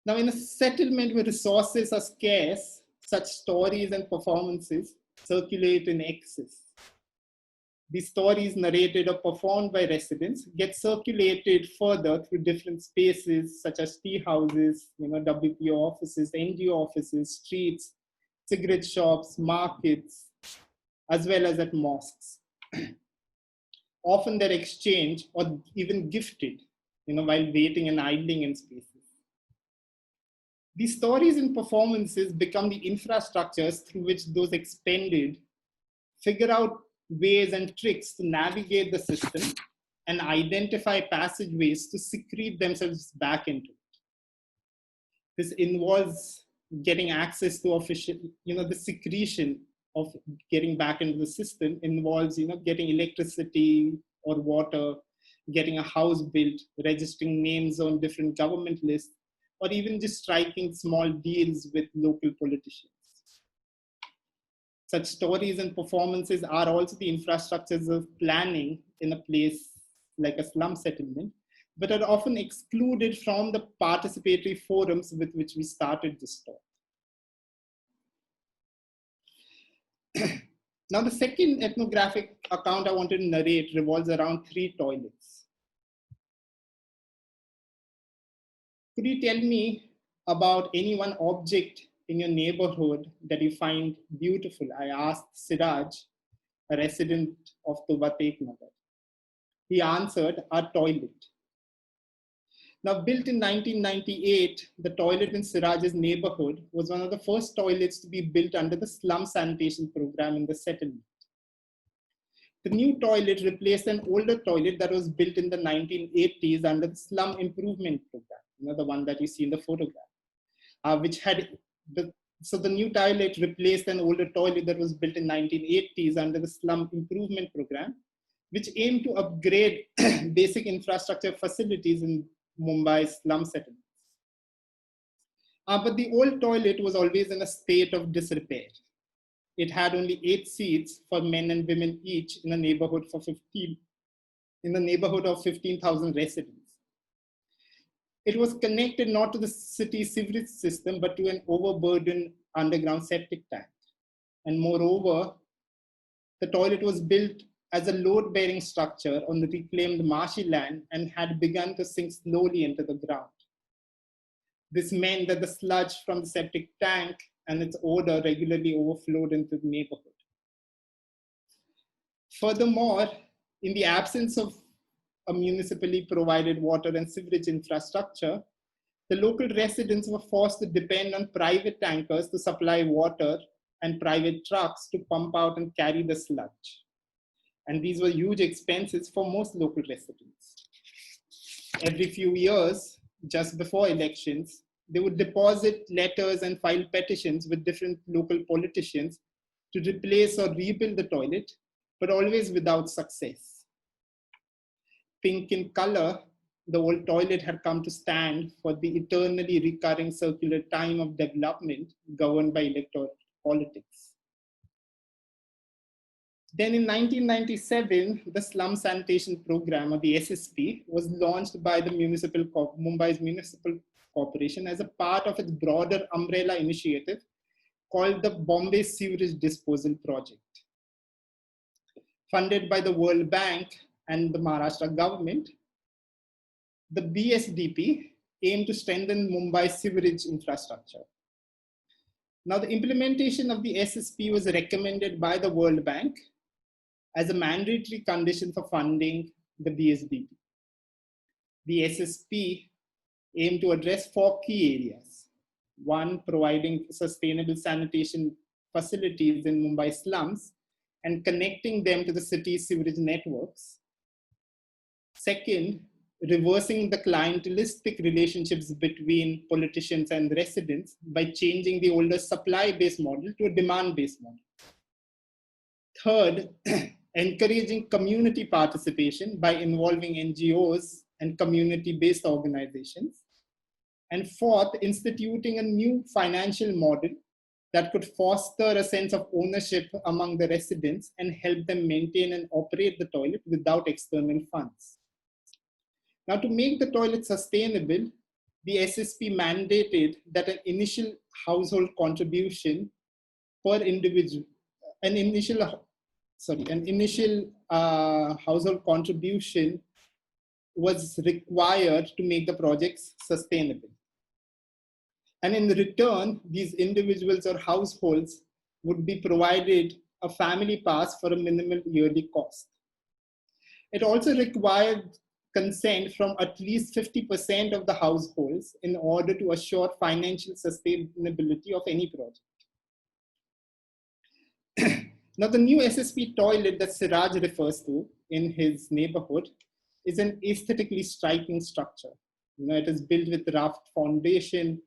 Now, in a settlement where resources are scarce, such stories and performances circulate in excess. These stories narrated or performed by residents get circulated further through different spaces such as tea houses, WPO offices, NGO offices, streets, cigarette shops, markets, as well as at mosques. Often they're exchanged or even gifted, while waiting and idling in spaces. These stories and performances become the infrastructures through which those expended figure out ways and tricks to navigate the system and identify passageways to secrete themselves back into it. This involves getting access to official, the secretion of getting back into the system involves, getting electricity or water, getting a house built, registering names on different government lists, or even just striking small deals with local politicians. Such stories and performances are also the infrastructures of planning in a place like a slum settlement, but are often excluded from the participatory forums with which we started this talk. Now, the second ethnographic account I wanted to narrate revolves around 3 toilets. Could you tell me about any one object in your neighborhood that you find beautiful? I asked Siraj, a resident of Tubatek Nagar. He answered, our toilet. Now, built in 1998, the toilet in Siraj's neighborhood was one of the first toilets to be built under the slum sanitation program in the settlement. The new toilet replaced an older toilet that was built in the 1980s under the slum improvement program, the one that you see in the photograph, which had so the new toilet replaced an older toilet that was built in 1980s under the slum improvement program, which aimed to upgrade basic infrastructure facilities in Mumbai slum settlements. But the old toilet was always in a state of disrepair. It had only 8 seats for men and women each in a neighborhood of 15,000 residents. It was connected not to the city sewerage system, but to an overburdened underground septic tank. And moreover, the toilet was built as a load-bearing structure on the reclaimed marshy land and had begun to sink slowly into the ground. This meant that the sludge from the septic tank and its odor regularly overflowed into the neighborhood. Furthermore, in the absence of a municipally provided water and sewerage infrastructure, the local residents were forced to depend on private tankers to supply water and private trucks to pump out and carry the sludge. And these were huge expenses for most local residents. Every few years, just before elections, they would deposit letters and file petitions with different local politicians to replace or rebuild the toilet, but always without success. Pink in color, the old toilet had come to stand for the eternally recurring circular time of development governed by electoral politics. Then in 1997, the Slum Sanitation Program, or the SSP, was launched by the Mumbai's Municipal Corporation as a part of its broader umbrella initiative called the Bombay Sewerage Disposal Project. Funded by the World Bank and the Maharashtra government, the BSDP aimed to strengthen Mumbai's sewerage infrastructure. Now, the implementation of the SSP was recommended by the World Bank as a mandatory condition for funding the BSDP. The SSP aimed to address 4 key areas. 1, providing sustainable sanitation facilities in Mumbai slums and connecting them to the city's sewerage networks. 2nd, reversing the clientelistic relationships between politicians and residents by changing the older supply-based model to a demand-based model. 3rd, encouraging community participation by involving NGOs and community-based organizations. And 4th, instituting a new financial model that could foster a sense of ownership among the residents and help them maintain and operate the toilet without external funds. Now, to make the toilet sustainable, the SSP mandated that an initial household contribution per individual, an initial household contribution was required to make the projects sustainable. And in return, these individuals or households would be provided a family pass for a minimal yearly cost. It also required consent from at least 50% of the households in order to assure financial sustainability of any project. Now, the new SSP toilet that Siraj refers to in his neighborhood is an aesthetically striking structure. It is built with raft foundation,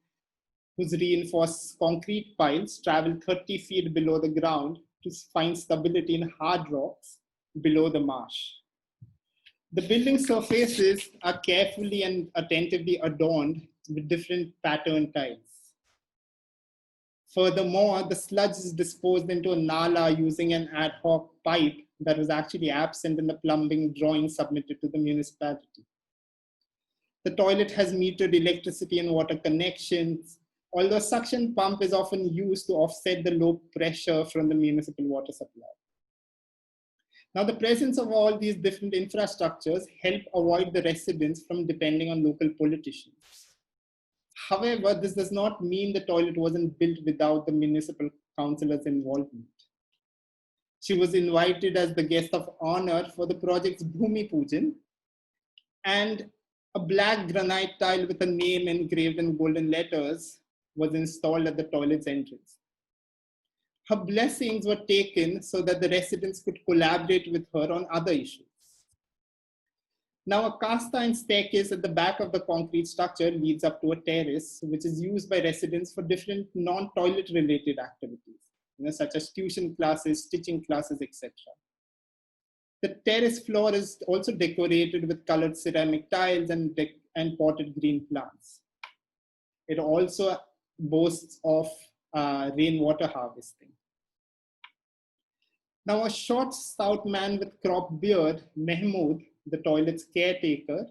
whose reinforced concrete piles travel 30 feet below the ground to find stability in hard rocks below the marsh. The building surfaces are carefully and attentively adorned with different pattern tiles. Furthermore, the sludge is disposed into a nala using an ad hoc pipe that was actually absent in the plumbing drawing submitted to the municipality. The toilet has metered electricity and water connections, although a suction pump is often used to offset the low pressure from the municipal water supply. Now, the presence of all these different infrastructures help avoid the residents from depending on local politicians. However, this does not mean the toilet wasn't built without the municipal councillor's involvement. She was invited as the guest of honor for the project's Bhumi Pujan, and a black granite tile with a name engraved in golden letters was installed at the toilet's entrance. Her blessings were taken so that the residents could collaborate with her on other issues. Now, a cast iron staircase at the back of the concrete structure leads up to a terrace, which is used by residents for different non-toilet related activities, such as tuition classes, stitching classes, etc. The terrace floor is also decorated with colored ceramic tiles and potted green plants. It also boasts of rainwater harvesting. Now, a short, stout man with cropped beard, Mahmood, the toilet's caretaker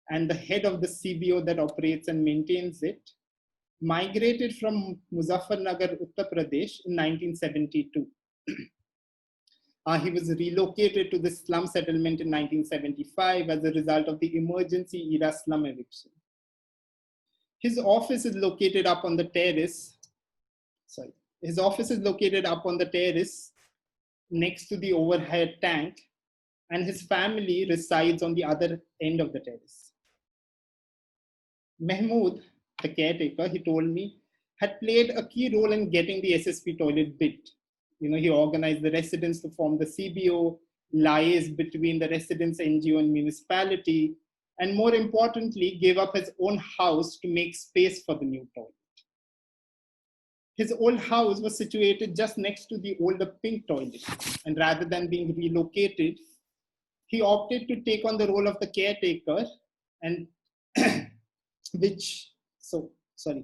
and the head of the CBO that operates and maintains it, migrated from Muzaffarnagar, Uttar Pradesh in 1972. He was relocated to the slum settlement in 1975 as a result of the emergency era slum eviction. His office is located up on the terrace. His office is located up on the terrace next to the overhead tank, and his family resides on the other end of the terrace. Mahmood, the caretaker, he told me, had played a key role in getting the SSP toilet built. He organized the residents to form the CBO, liaised between the residents, NGO, and municipality, and more importantly, gave up his own house to make space for the new toilet. His old house was situated just next to the older pink toilet, and rather than being relocated, he opted to take on the role of the caretaker, and which, so sorry.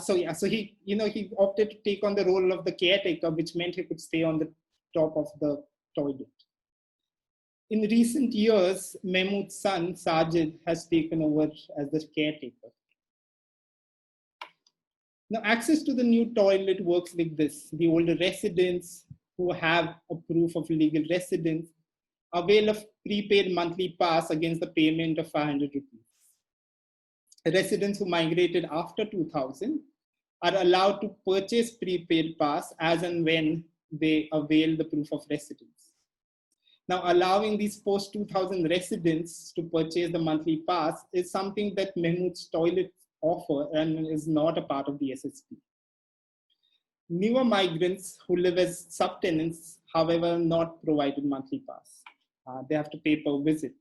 So he opted to take on the role of the caretaker, which meant he could stay on the top of the toilet. In recent years, Mahmood's son, Sajid, has taken over as the caretaker. Now, access to the new toilet works like this. The older residents who have a proof of legal residence avail of prepaid monthly pass against the payment of 500 rupees. Residents who migrated after 2000 are allowed to purchase prepaid pass as and when they avail the proof of residence. Now, allowing these post-2000 residents to purchase the monthly pass is something that Mahmood's toilets offer and is not a part of the SSP. Newer migrants who live as subtenants, however, are not provided monthly pass. They have to pay per visit.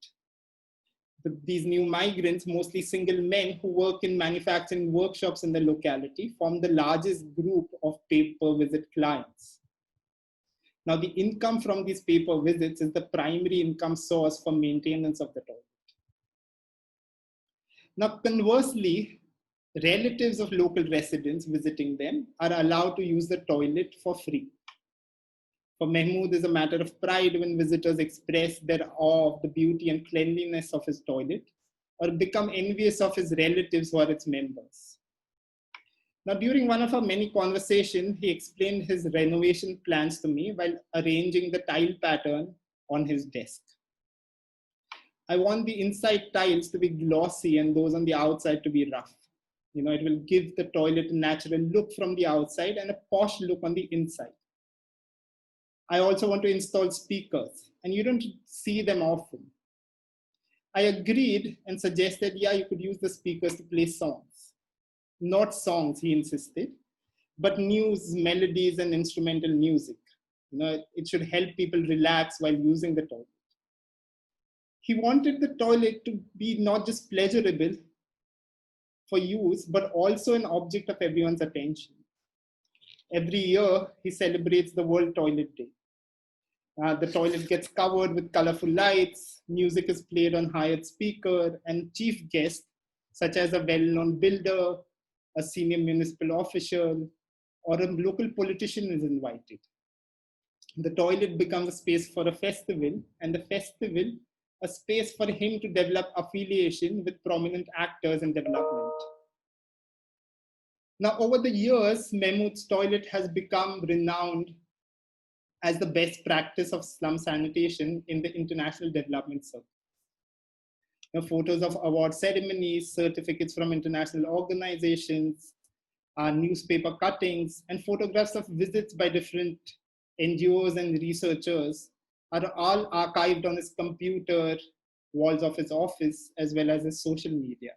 These new migrants, mostly single men who work in manufacturing workshops in the locality, form the largest group of pay-per-visit clients. Now, the income from these pay-per visits is the primary income source for maintenance of the toilet. Now, conversely, relatives of local residents visiting them are allowed to use the toilet for free. For Mahmood, it's a matter of pride when visitors express their awe of the beauty and cleanliness of his toilet, or become envious of his relatives who are its members. Now, during one of our many conversations, he explained his renovation plans to me while arranging the tile pattern on his desk. I want the inside tiles to be glossy and those on the outside to be rough. It will give the toilet a natural look from the outside and a posh look on the inside. I also want to install speakers, and you don't see them often. I agreed and suggested, yeah, you could use the speakers to play songs. Not songs, he insisted, but news, melodies, and instrumental music. It should help people relax while using the toilet. He wanted the toilet to be not just pleasurable for use, but also an object of everyone's attention. Every year, he celebrates the World Toilet Day. The toilet gets covered with colorful lights, music is played on hired speaker, and chief guests, such as a well-known builder, a senior municipal official, or a local politician is invited. The toilet becomes a space for a festival, and the festival a space for him to develop affiliation with prominent actors in development. Now, over the years, Mahmood's toilet has become renowned as the best practice of slum sanitation in the international development circle. Photos of award ceremonies, certificates from international organizations, newspaper cuttings, and photographs of visits by different NGOs and researchers are all archived on his computer, walls of his office, as well as his social media.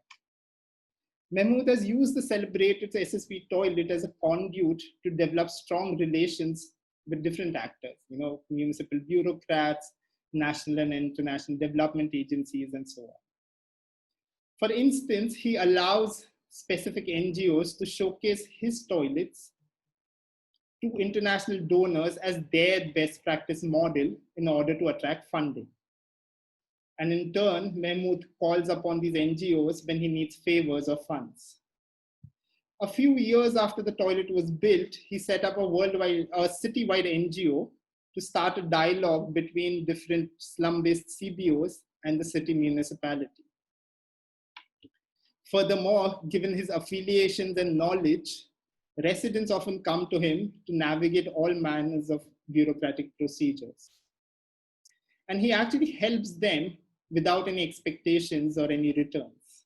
Mahmood has used the celebrated SSP toilet as a conduit to develop strong relations with different actors, municipal bureaucrats, national and international development agencies, and so on. For instance, he allows specific NGOs to showcase his toilets to international donors as their best practice model in order to attract funding. And in turn, Mahmood calls upon these NGOs when he needs favors or funds. A few years after the toilet was built, he set up a citywide NGO to start a dialogue between different slum-based CBOs and the city municipality. Furthermore, given his affiliations and knowledge, residents often come to him to navigate all manners of bureaucratic procedures. And he actually helps them without any expectations or any returns.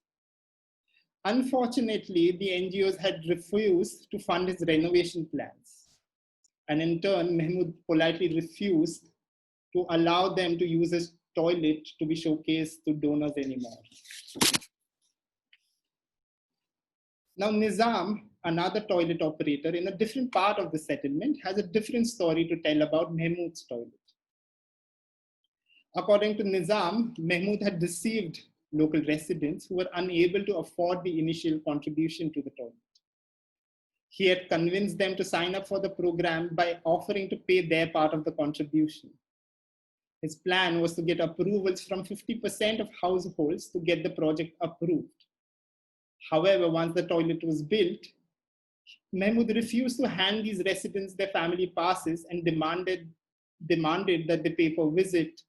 Unfortunately, the NGOs had refused to fund his renovation plans. And in turn, Mahmood politely refused to allow them to use his toilet to be showcased to donors anymore. Now, Nizam, another toilet operator in a different part of the settlement, has a different story to tell about Mahmood's toilet. According to Nizam, Mahmood had deceived local residents who were unable to afford the initial contribution to the toilet. He had convinced them to sign up for the program by offering to pay their part of the contribution. His plan was to get approvals from 50% of households to get the project approved. However, once the toilet was built, Mahmood refused to hand these residents their family passes and demanded that they pay for visit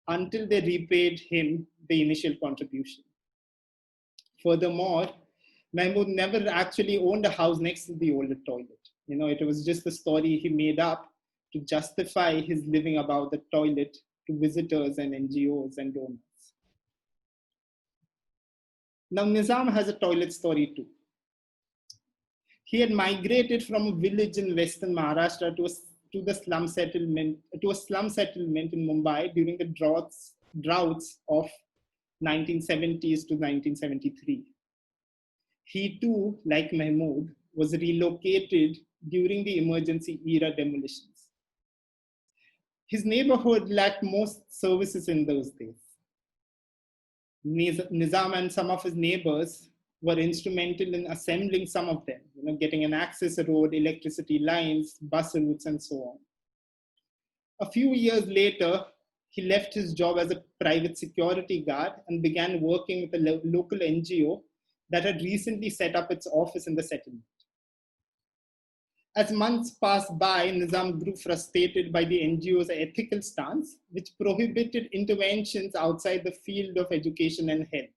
until they repaid him the initial contribution. Furthermore, Mahmood never actually owned a house next to the older toilet. It was just a story he made up to justify his living about the toilet to visitors and NGOs and donors. Now, Nizam has a toilet story too. He had migrated from a village in western Maharashtra to a slum settlement in Mumbai during the droughts of 1970s to 1973. He too, like Mahmood, was relocated during the emergency era demolitions. His neighborhood lacked most services in those days. Nizam and some of his neighbors were instrumental in assembling some of them, getting an access road, electricity lines, bus routes, and so on. A few years later, he left his job as a private security guard and began working with a local NGO that had recently set up its office in the settlement. As months passed by, Nizam grew frustrated by the NGO's ethical stance, which prohibited interventions outside the field of education and health.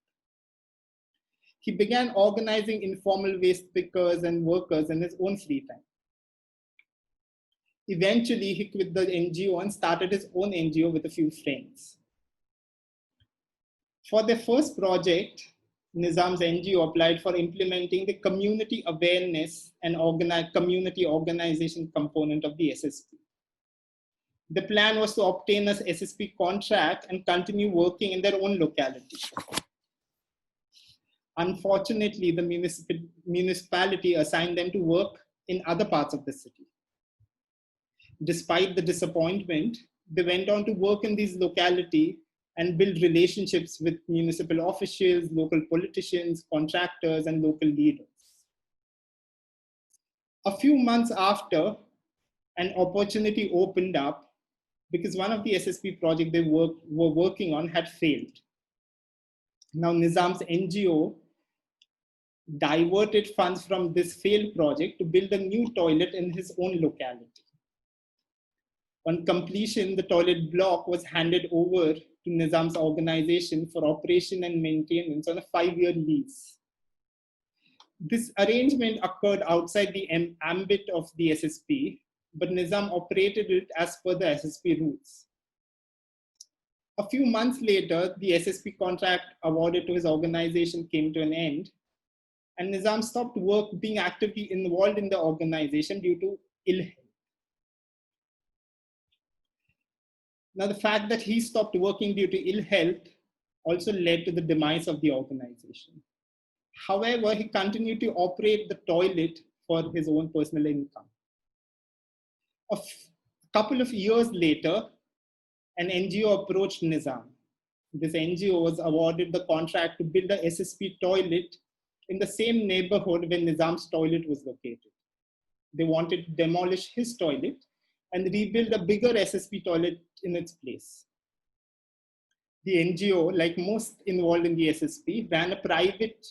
He began organizing informal waste pickers and workers in his own free time. Eventually, he quit the NGO and started his own NGO with a few friends. For their first project, Nizam's NGO applied for implementing the community awareness and community organization component of the SSP. The plan was to obtain an SSP contract and continue working in their own locality. Unfortunately, the municipality assigned them to work in other parts of the city. Despite the disappointment, they went on to work in these localities and build relationships with municipal officials, local politicians, contractors, and local leaders. A few months after, an opportunity opened up because one of the SSP projects they were working on had failed. Now, Nizam's NGO diverted funds from this failed project to build a new toilet in his own locality. On completion, the toilet block was handed over to Nizam's organization for operation and maintenance on a 5-year lease. This arrangement occurred outside the ambit of the SSP, but Nizam operated it as per the SSP rules. A few months later, the SSP contract awarded to his organization came to an end, and Nizam stopped being actively involved in the organization due to ill health. Now, the fact that he stopped working due to ill health also led to the demise of the organization. However, he continued to operate the toilet for his own personal income. A couple of years later, an NGO approached Nizam. This NGO was awarded the contract to build a SSP toilet in the same neighborhood where Nizam's toilet was located. They wanted to demolish his toilet and rebuild a bigger SSP toilet in its place. The NGO, like most involved in the SSP, ran a private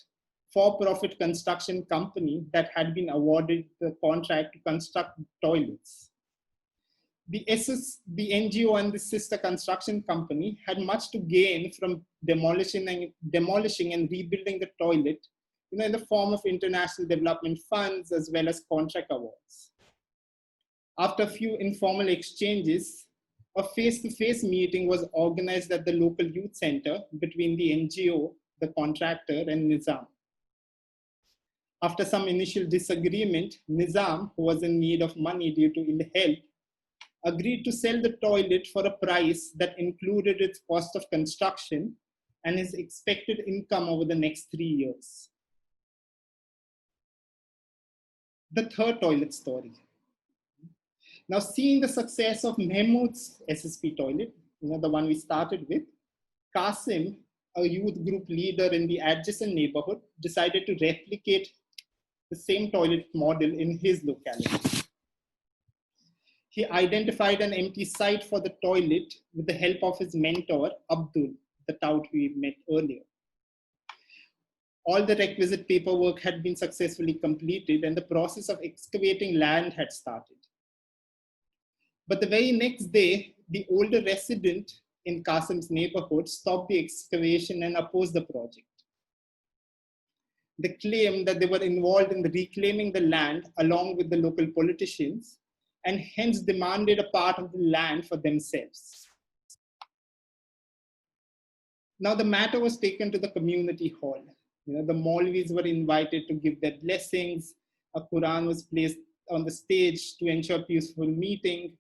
for-profit construction company that had been awarded the contract to construct toilets. The NGO and the sister construction company had much to gain from demolishing and rebuilding the toilet, in the form of international development funds as well as contract awards. After a few informal exchanges, a face-to-face meeting was organized at the local youth center between the NGO, the contractor, and Nizam. After some initial disagreement, Nizam, who was in need of money due to ill health, agreed to sell the toilet for a price that included its cost of construction and his expected income over the next 3 years. The third toilet story. Now, seeing the success of Mahmood's SSP toilet, the one we started with, Qasim, a youth group leader in the adjacent neighborhood, decided to replicate the same toilet model in his locality. He identified an empty site for the toilet with the help of his mentor, Abdul, the tout we met earlier. All the requisite paperwork had been successfully completed and the process of excavating land had started. But the very next day, the older resident in Qasim's neighborhood stopped the excavation and opposed the project. They claimed that they were involved in reclaiming the land along with the local politicians and hence demanded a part of the land for themselves. Now the matter was taken to the community hall. The Maulvis were invited to give their blessings. A Quran was placed on the stage to ensure peaceful meeting.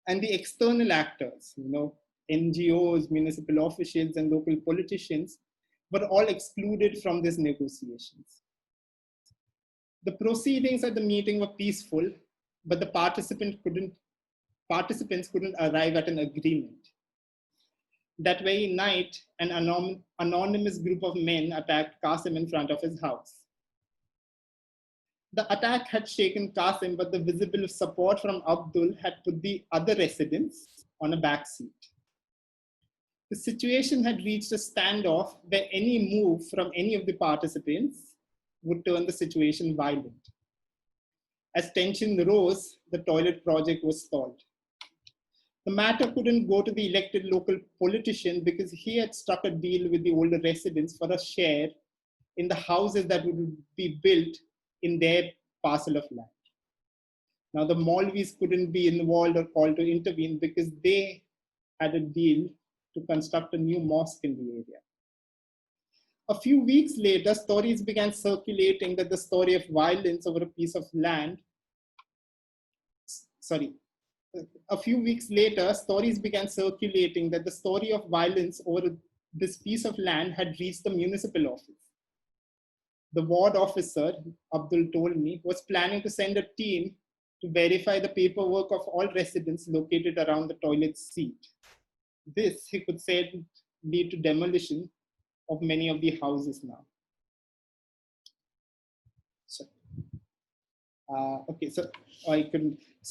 And the external actors, NGOs, municipal officials, and local politicians were all excluded from these negotiations. The proceedings at the meeting were peaceful, but the participants couldn't arrive at an agreement. That very night, an anonymous group of men attacked Qasim in front of his house. The attack had shaken Qasim, but the visible support from Abdul had put the other residents on a back seat. The situation had reached a standoff where any move from any of the participants would turn the situation violent. As tension rose, the toilet project was stalled. The matter couldn't go to the elected local politician because he had struck a deal with the older residents for a share in the houses that would be built in their parcel of land. Now the Maulvis couldn't be involved or called to intervene because they had a deal to construct a new mosque in the area. A few weeks later, stories began circulating that the story of violence over a piece of land, a few weeks later, stories began circulating that the story of violence over this piece of land had reached the municipal office. The ward officer, Abdul told me, was planning to send a team to verify the paperwork of all residents located around the toilet seat. This, he could say, lead to demolition of many of the houses now. So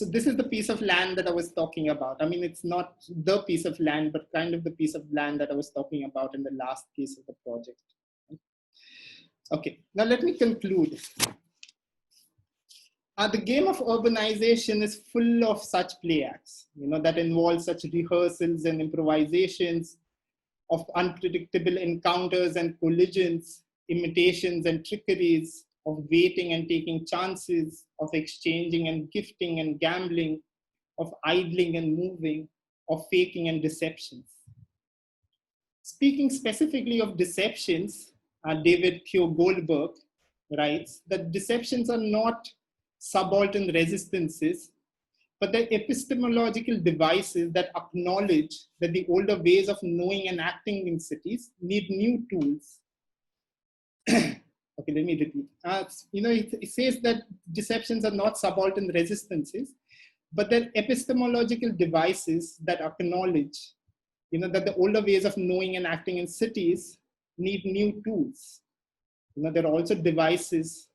this is the piece of land that I was talking about. I mean, it's not the piece of land, but kind of the piece of land that I was talking about in the last case of the project. Okay, now let me conclude. The game of urbanization is full of such play acts, that involve such rehearsals and improvisations of unpredictable encounters and collisions, imitations and trickeries, of waiting and taking chances, of exchanging and gifting and gambling, of idling and moving, of faking and deceptions. Speaking specifically of deceptions, David Theo Goldberg writes that deceptions are not subaltern resistances, but they're epistemological devices that acknowledge that the older ways of knowing and acting in cities need new tools. Okay, let me repeat. It says that deceptions are not subaltern resistances, but they're epistemological devices that acknowledge, that the older ways of knowing and acting in cities need new tools. There are also devices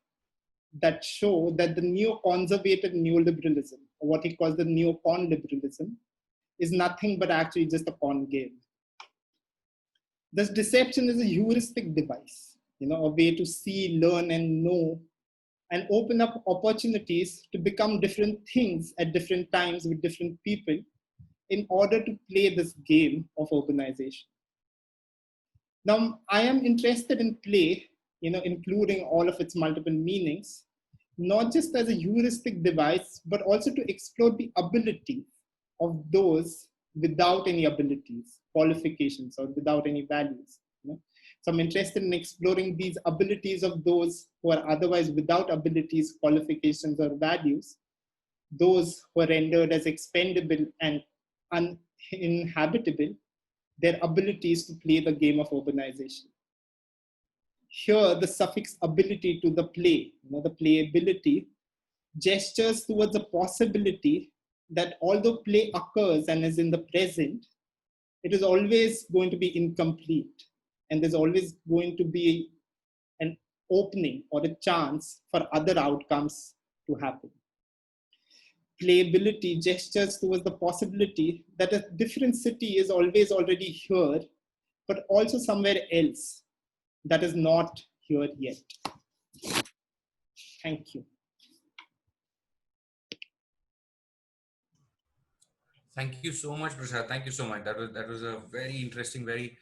that show that the neo-conservative neoliberalism, or what he calls the neo-con liberalism, is nothing but actually just a con game. Thus, deception is a heuristic device, a way to see, learn, and know, and open up opportunities to become different things at different times with different people in order to play this game of urbanization. Now, I am interested in play, including all of its multiple meanings, not just as a heuristic device, but also to explore the ability of those without any abilities, qualifications, or without any values. So I'm interested in exploring these abilities of those who are otherwise without abilities, qualifications, or values, those who are rendered as expendable and uninhabitable, their abilities to play the game of urbanization. Here, the suffix ability to the play, the playability, gestures towards a possibility that although play occurs and is in the present, it is always going to be incomplete. And there's always going to be an opening or a chance for other outcomes to happen. Playability gestures towards the possibility that a different city is always already here, but also somewhere else that is not here yet. Thank you. Thank you so much, Prasad. Thank you so much. That was a very interesting, very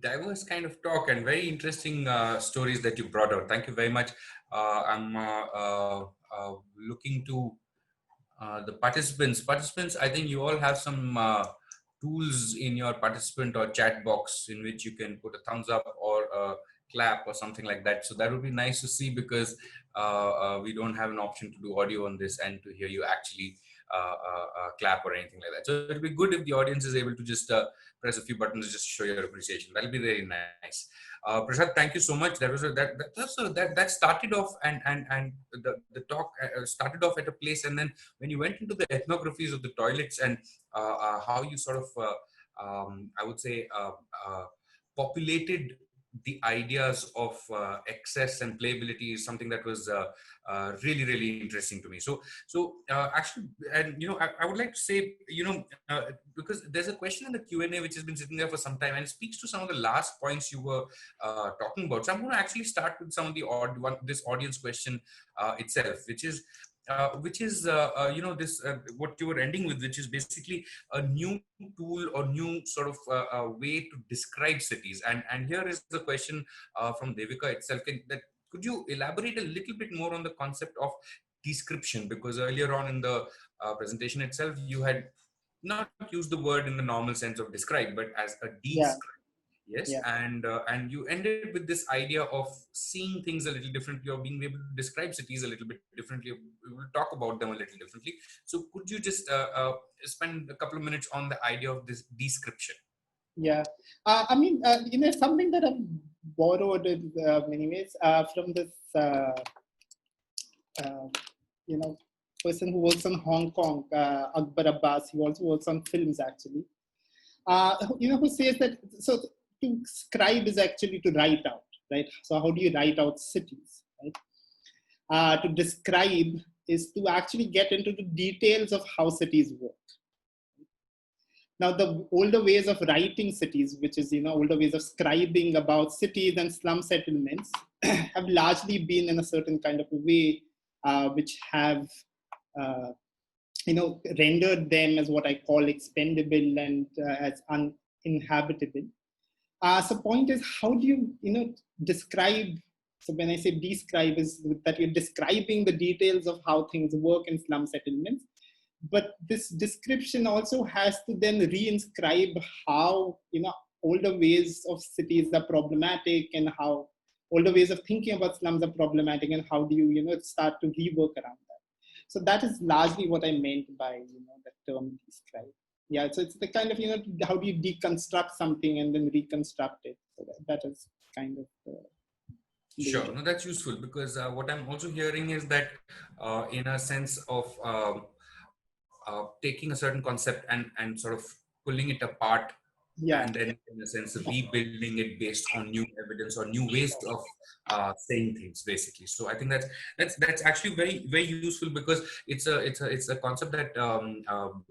diverse kind of talk, and very interesting stories that you brought out. Thank you very much. I'm looking to the participants. Participants, I think you all have some tools in your participant or chat box in which you can put a thumbs up or a clap or something like that. So that would be nice to see, because we don't have an option to do audio on this and to hear you actually clap or anything like that. So it'll be good if the audience is able to just press a few buttons just to show your appreciation. That'll be very nice. Prasad, thank you so much. That was that started off, and the talk started off at a place, and then when you went into the ethnographies of the toilets and how you sort of I would say populated the ideas of excess and playability is something that was really interesting to me. So actually, and I would like to say, because there's a question in the Q&A which has been sitting there for some time, and it speaks to some of the last points you were talking about. So I'm going to actually start with some of the this audience question itself, which is this what you were ending with, which is basically a new tool or new sort of way to describe cities. And here is the question from Devika itself. Could you elaborate a little bit more on the concept of description? Because earlier on in the presentation itself, you had not used the word in the normal sense of describe, but as a describe. Yes, Yeah. And you ended with this idea of seeing things a little differently, or being able to describe cities a little bit differently. We will talk about them a little differently. So could you just spend a couple of minutes on the idea of this description? Yeah, I mean, something that I've borrowed in many ways from this, person who works on Hong Kong, Akbar Abbas. He also works on films, actually. Who says that, so to scribe is actually to write out, right? So how do you write out cities, right? To describe is to actually get into the details of how cities work. Now, the older ways of writing cities, which is, older ways of scribing about cities and slum settlements, have largely been in a certain kind of a way, which have, rendered them as what I call expendable and as uninhabitable. So point is, how do you, describe? So when I say describe, is that you're describing the details of how things work in slum settlements. But this description also has to then reinscribe how, older ways of cities are problematic, and how older ways of thinking about slums are problematic, and how do you, start to rework around that. So that is largely what I meant by, the term describe. Yeah, so it's the kind of, how do you deconstruct something and then reconstruct it? So that is kind of Sure, no, that's useful, because what I'm also hearing is that in a sense of taking a certain concept and sort of pulling it apart, and then in a sense rebuilding it based on new evidence or new ways of saying things, basically. So I think that's actually very useful, because it's a concept that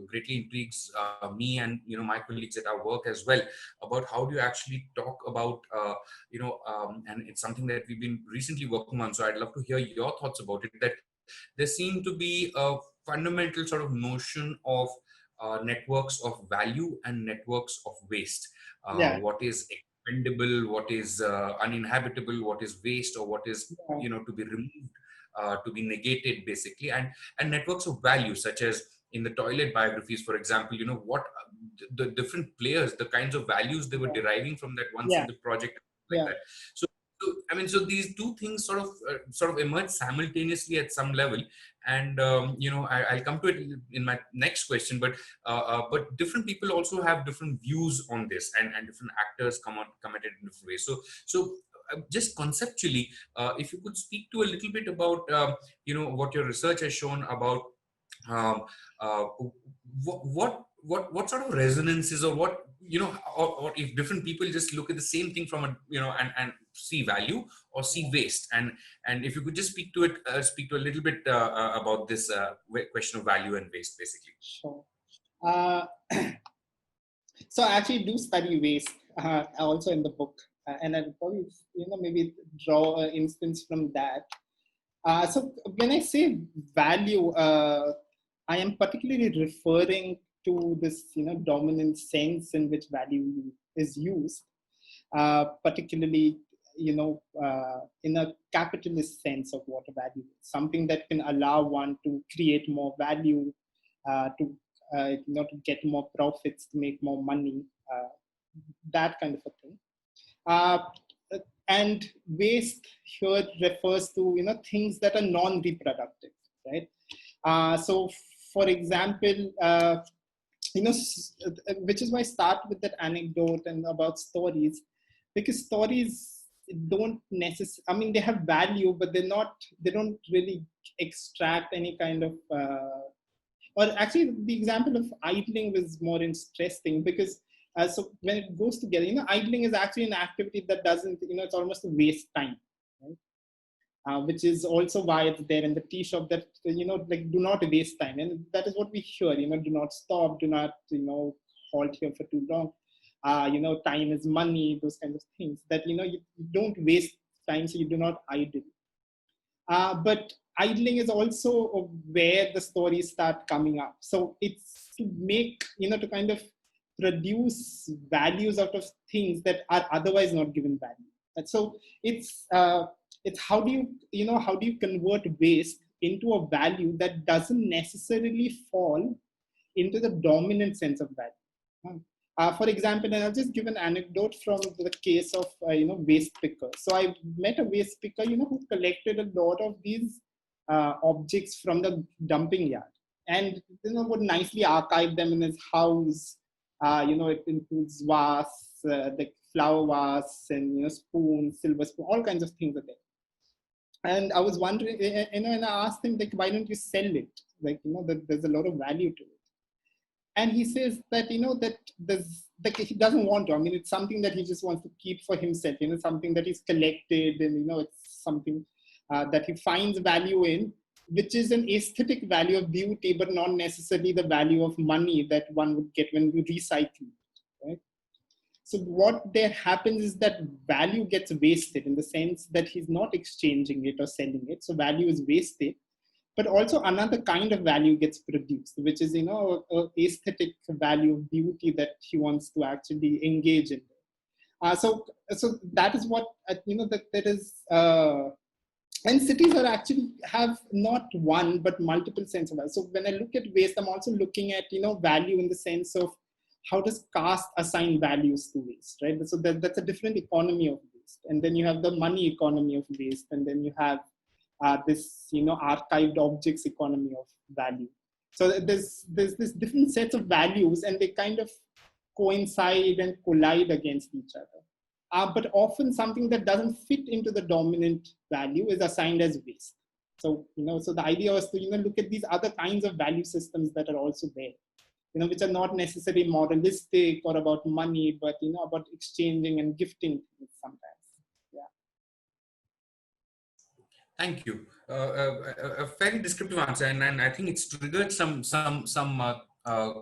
greatly intrigues me and my colleagues at our work as well, about how do you actually talk about and it's something that we've been recently working on. So I'd love to hear your thoughts about it. That there seem to be a fundamental sort of notion of networks of value and networks of waste. What is expendable, what is uninhabitable, what is waste, or what is to be removed, to be negated, basically, and networks of value, such as in the toilet biographies, for example, what the different players, the kinds of values they were deriving from that one single project, like that. So these two things sort of emerge simultaneously at some level, and I'll come to it in my next question. But different people also have different views on this, and different actors come at it in different ways. So just conceptually, if you could speak to a little bit about what your research has shown about what sort of resonances, or what or if different people just look at the same thing from a and see value or see waste? And if you could just speak to it, speak to a little bit about this question of value and waste, basically. Sure. Uh, so I actually do study waste also in the book, and I'll probably maybe draw an instance from that. So when I say value, I am particularly referring to this dominant sense in which value is used, particularly in a capitalist sense of what a value is, something that can allow one to create more value, to get more profits, to make more money, that kind of a thing. And waste here refers to things that are non-reproductive, right? So, for example, which is why I start with that anecdote and about stories, because stories don't necessarily, I mean, they have value, but they don't really extract any kind of, or actually the example of idling was more interesting, because so when it goes together, idling is actually an activity that doesn't, it's almost a waste time, right? Which is also why it's there in the tea shop, that, like, do not waste time. And that is what we hear, do not stop, do not, halt here for too long. Time is money, those kinds of things, that, you don't waste time, so you do not idle. But idling is also where the stories start coming up. So it's to make, to kind of produce values out of things that are otherwise not given value. And so it's how do you convert waste into a value that doesn't necessarily fall into the dominant sense of value. For example, and I'll just give an anecdote from the case of waste picker. So I met a waste picker, who collected a lot of these objects from the dumping yard, and would nicely archive them in his house. It includes vase, the flower vase, and spoons, silver spoon, all kinds of things are there. And I was wondering, and I asked him, like, why don't you sell it? Like, that there's a lot of value to it. And he says that, that there's, like, he doesn't want to. I mean, it's something that he just wants to keep for himself, something that he's collected, and, it's something that he finds value in, which is an aesthetic value of beauty, but not necessarily the value of money that one would get when you recycle, right? So what there happens is that value gets wasted, in the sense that he's not exchanging it or selling it. So value is wasted. But also another kind of value gets produced, which is, a aesthetic value of beauty that he wants to actually engage in. So that is what, that is, and cities are actually have not one, but multiple sense of value. So when I look at waste, I'm also looking at, value in the sense of how does caste assign values to waste, right? So that's a different economy of waste. And then you have the money economy of waste. And then you have this, archived objects economy of value. So there's this different sets of values, and they kind of coincide and collide against each other. But often something that doesn't fit into the dominant value is assigned as waste. So, so the idea was to, look at these other kinds of value systems that are also there, which are not necessarily moralistic or about money, but, about exchanging and gifting things sometimes. Thank you. A very descriptive answer, and I think it's triggered some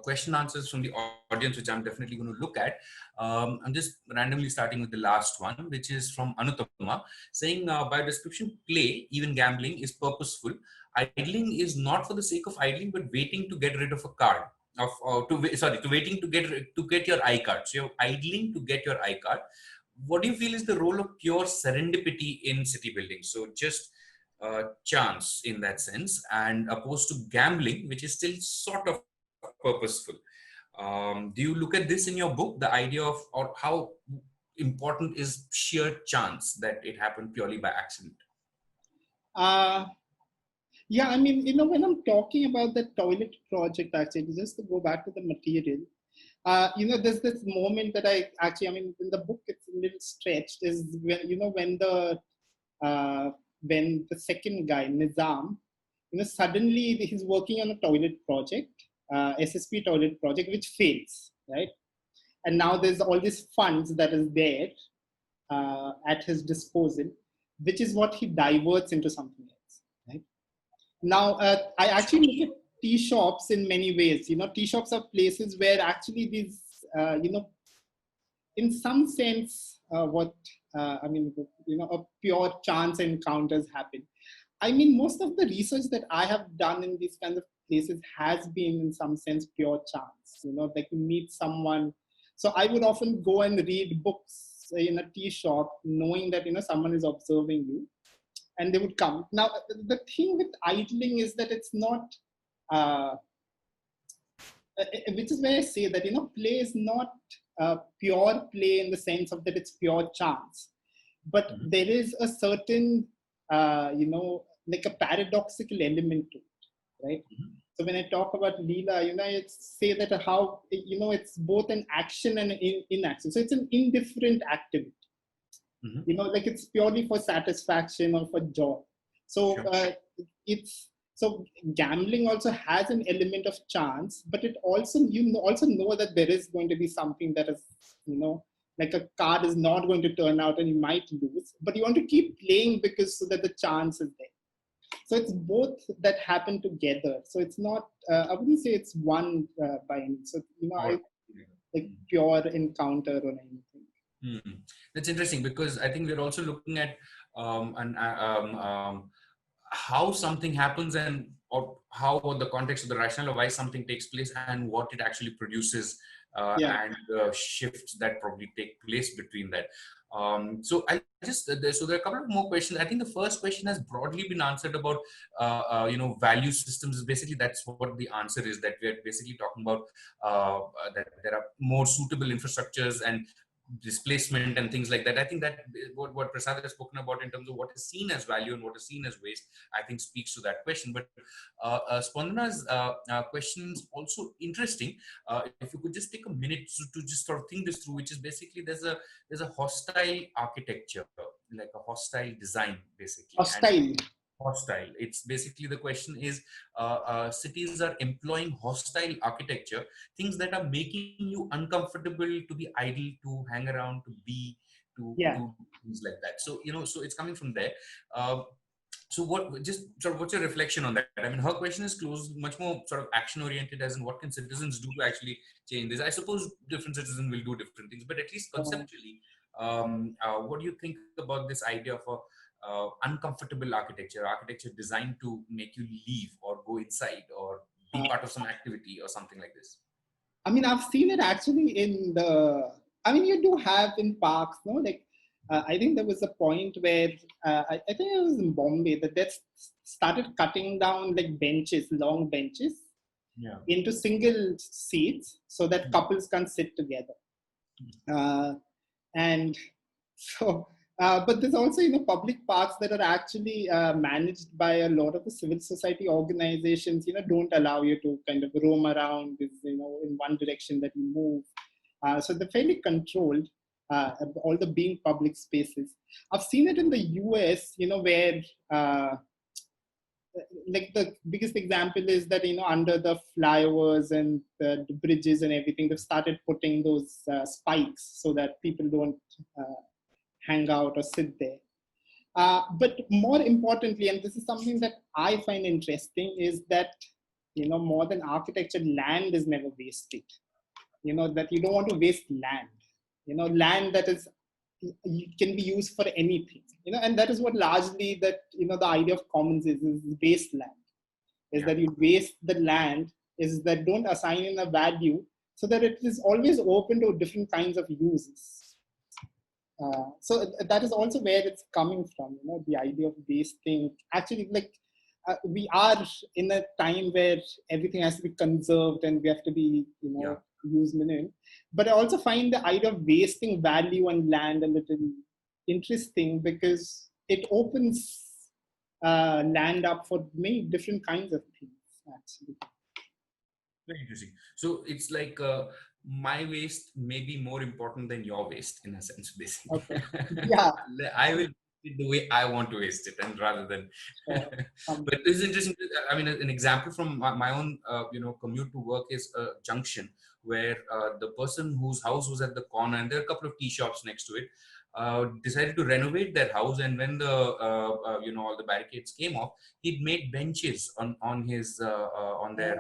question answers from the audience, which I'm definitely going to look at. I'm just randomly starting with the last one, which is from Anuttama, saying, by description, play, even gambling, is purposeful. Idling is not for the sake of idling, but waiting to get rid of a card. Waiting to get your iCard. So you're idling to get your iCard. What do you feel is the role of pure serendipity in city building? So just chance in that sense, and opposed to gambling, which is still sort of purposeful. Do you look at this in your book, the idea of, or how important is sheer chance, that it happened purely by accident? Yeah, I mean, when I'm talking about the toilet project, actually, just to go back to the material, there's this moment that in the book, it's a little stretched, is when, when the second guy, Nizam, suddenly he's working on a toilet project, SSP toilet project, which fails, right? And now there's all these funds that is there, at his disposal, which is what he diverts into something else. Right now, I actually look at tea shops in many ways. Tea shops are places where actually these, in some sense, a pure chance encounters happen. I mean, most of the research that I have done in these kinds of places has been in some sense pure chance. Like you meet someone. So I would often go and read books in a tea shop, knowing that someone is observing you, and they would come. Now, the thing with idling is that it's not, which is where I say that play is not pure play in the sense of that it's pure chance, but there is a certain like a paradoxical element to it, right? So when I talk about Leela, I say that how it's both an action and an inaction. So it's an indifferent activity. Like it's purely for satisfaction or for joy. So so gambling also has an element of chance, but it also also know that there is going to be something that is like a card is not going to turn out and you might lose, but you want to keep playing because so that the chance is there. So it's both that happen together. So it's not I wouldn't say it's one by any. So like pure encounter or anything. That's interesting, because I think we're also looking at how something happens, and or how the context of the rationale of why something takes place and what it actually produces, and shifts that probably take place between that. So I just so there are a couple of more questions. I think the first question has broadly been answered about value systems. Basically, that's what the answer is, that we're basically talking about that there are more suitable infrastructures and displacement and things like that. I think that what Prasad has spoken about in terms of what is seen as value and what is seen as waste, I think speaks to that question. But Spandana's question is also interesting. If you could just take a minute to just sort of think this through, which is basically there's a hostile architecture, like a hostile design, basically. Hostile. Hostile. It's basically, the question is, cities are employing hostile architecture, things that are making you uncomfortable to be idle, to hang around, to be, to do things like that. So, so it's coming from there. So what's your reflection on that? I mean, her question is close, much more sort of action oriented, as in what can citizens do to actually change this? I suppose different citizens will do different things, but at least conceptually, what do you think about this idea of a uncomfortable architecture designed to make you leave or go inside or be part of some activity or something like this? I mean, I've seen it actually you do have in parks, no? Like, I think there was a point where, I think it was in Bombay, that they started cutting down like benches, long benches, into single seats so that couples can sit together. And so, but there's also, public parks that are actually managed by a lot of the civil society organizations, don't allow you to kind of roam around, in one direction that you move. So they're fairly controlled, all the being public spaces. I've seen it in the US, where like the biggest example is that, under the flyovers and the bridges and everything, they've started putting those spikes so that people don't hang out or sit there. But more importantly, and this is something that I find interesting, is that, more than architecture, land is never wasted. That you don't want to waste land. Land that can be used for anything. And that is what largely that, the idea of commons is waste land. Is that you waste the land, is that don't assign in a value so that it is always open to different kinds of uses. So that is also where it's coming from, the idea of wasting. Actually, like we are in a time where everything has to be conserved and we have to be, used minimum. But I also find the idea of wasting value on land a little interesting, because it opens land up for many different kinds of things, actually. Very interesting. So it's like my waste may be more important than your waste, in a sense, basically. Okay. Yeah. I will do it the way I want to waste it, and rather than. But this is interesting. I mean, an example from my own, commute to work is a junction where the person whose house was at the corner, and there are a couple of tea shops next to it. decided to renovate their house, and when the all the barricades came off, he'd made benches on his on their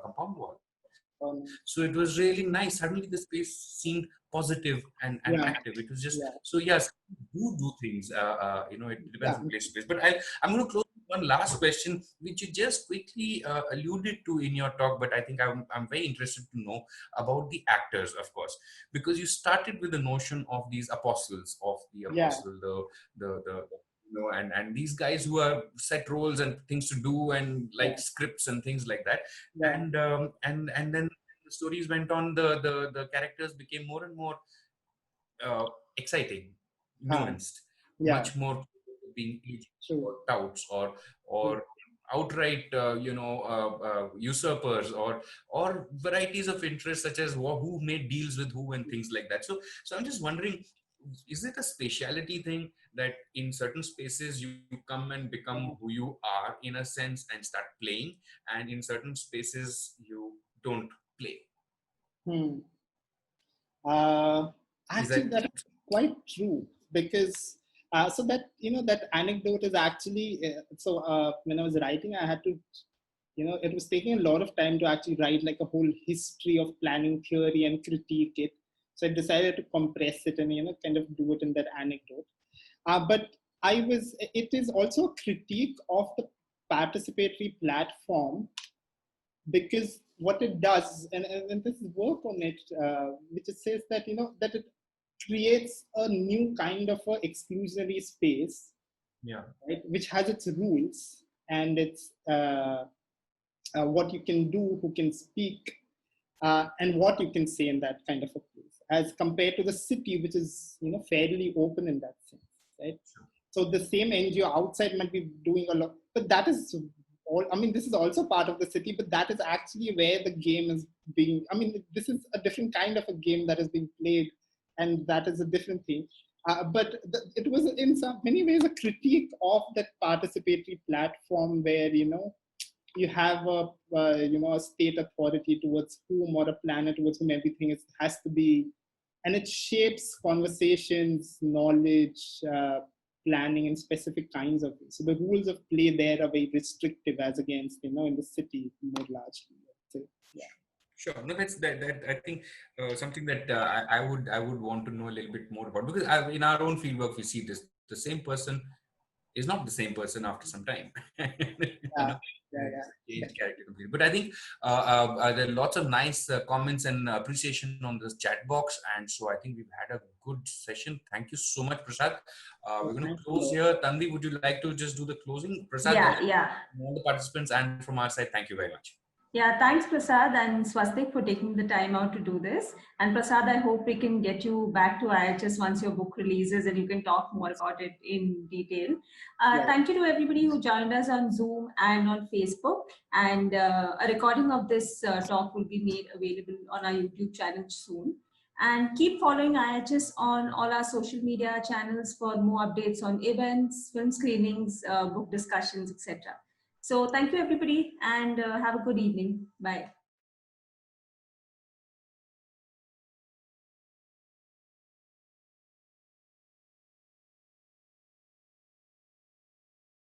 compound wall. So it was really nice. Suddenly the space seemed positive and Yeah, active. It was just, yeah, so yes, do things. It depends yeah. from place to place. But I'm going to close with one last question, which you just quickly alluded to in your talk. But I think I'm very interested to know about the actors, of course, because you started with the notion of these apostles, of the Yeah, apostle, the and these guys who are set roles and things to do, and like yeah, scripts and things like that. yeah, And then the stories went on, the characters became more and more exciting, huh, nuanced, yeah, much more being agents true. or touts, or outright usurpers, or varieties of interest, such as who made deals with who and things like that. So I'm just wondering, is it a speciality thing that in certain spaces you come and become who you are in a sense and start playing, and in certain spaces you don't play? Hmm. Uh, Is Actually, that that's quite true, because so that that anecdote is actually when I was writing, I had to, it was taking a lot of time to actually write like a whole history of planning theory and critique it. So I decided to compress it and kind of do it in that anecdote. But it is also a critique of the participatory platform, because what it does, and this is work on it, which it says that that it creates a new kind of a exclusionary space, yeah, right, which has its rules and its what you can do, who can speak, and what you can say in that kind of a place, as compared to the city, which is fairly open in that sense, right? So the same NGO outside might be doing a lot, but that is all. I mean, this is also part of the city, but that is actually where the game is being. I mean, this is a different kind of a game that is being played, and that is a different thing. But it was in many ways a critique of that participatory platform, where you have a state authority towards whom, or a planet towards whom everything has to be, and it shapes conversations, knowledge, planning in specific kinds of ways. So the rules of play there are very restrictive as against in the city more largely. So, yeah. sure. No, that I think something that I would want to know a little bit more about, because in our own fieldwork we see this: the same person is not the same person after some time. you Yeah, know, yeah, change character completely. But I think there are lots of nice comments and appreciation on this chat box, and so I think we've had a good session. Thank you so much, Prasad. We're going to Thanks a close lot. here. Tanvi, would you like to just do the closing? Prasad, Yeah, then yeah. all the participants and from our side, thank you very much. Yeah, thanks Prasad and Swastik for taking the time out to do this. And Prasad, I hope we can get you back to IHS once your book releases and you can talk more about it in detail. Yeah. Thank you to everybody who joined us on Zoom and on Facebook. And a recording of this talk will be made available on our YouTube channel soon. And keep following IHS on all our social media channels for more updates on events, film screenings, book discussions, etc. So thank you, everybody, and have a good evening. Bye.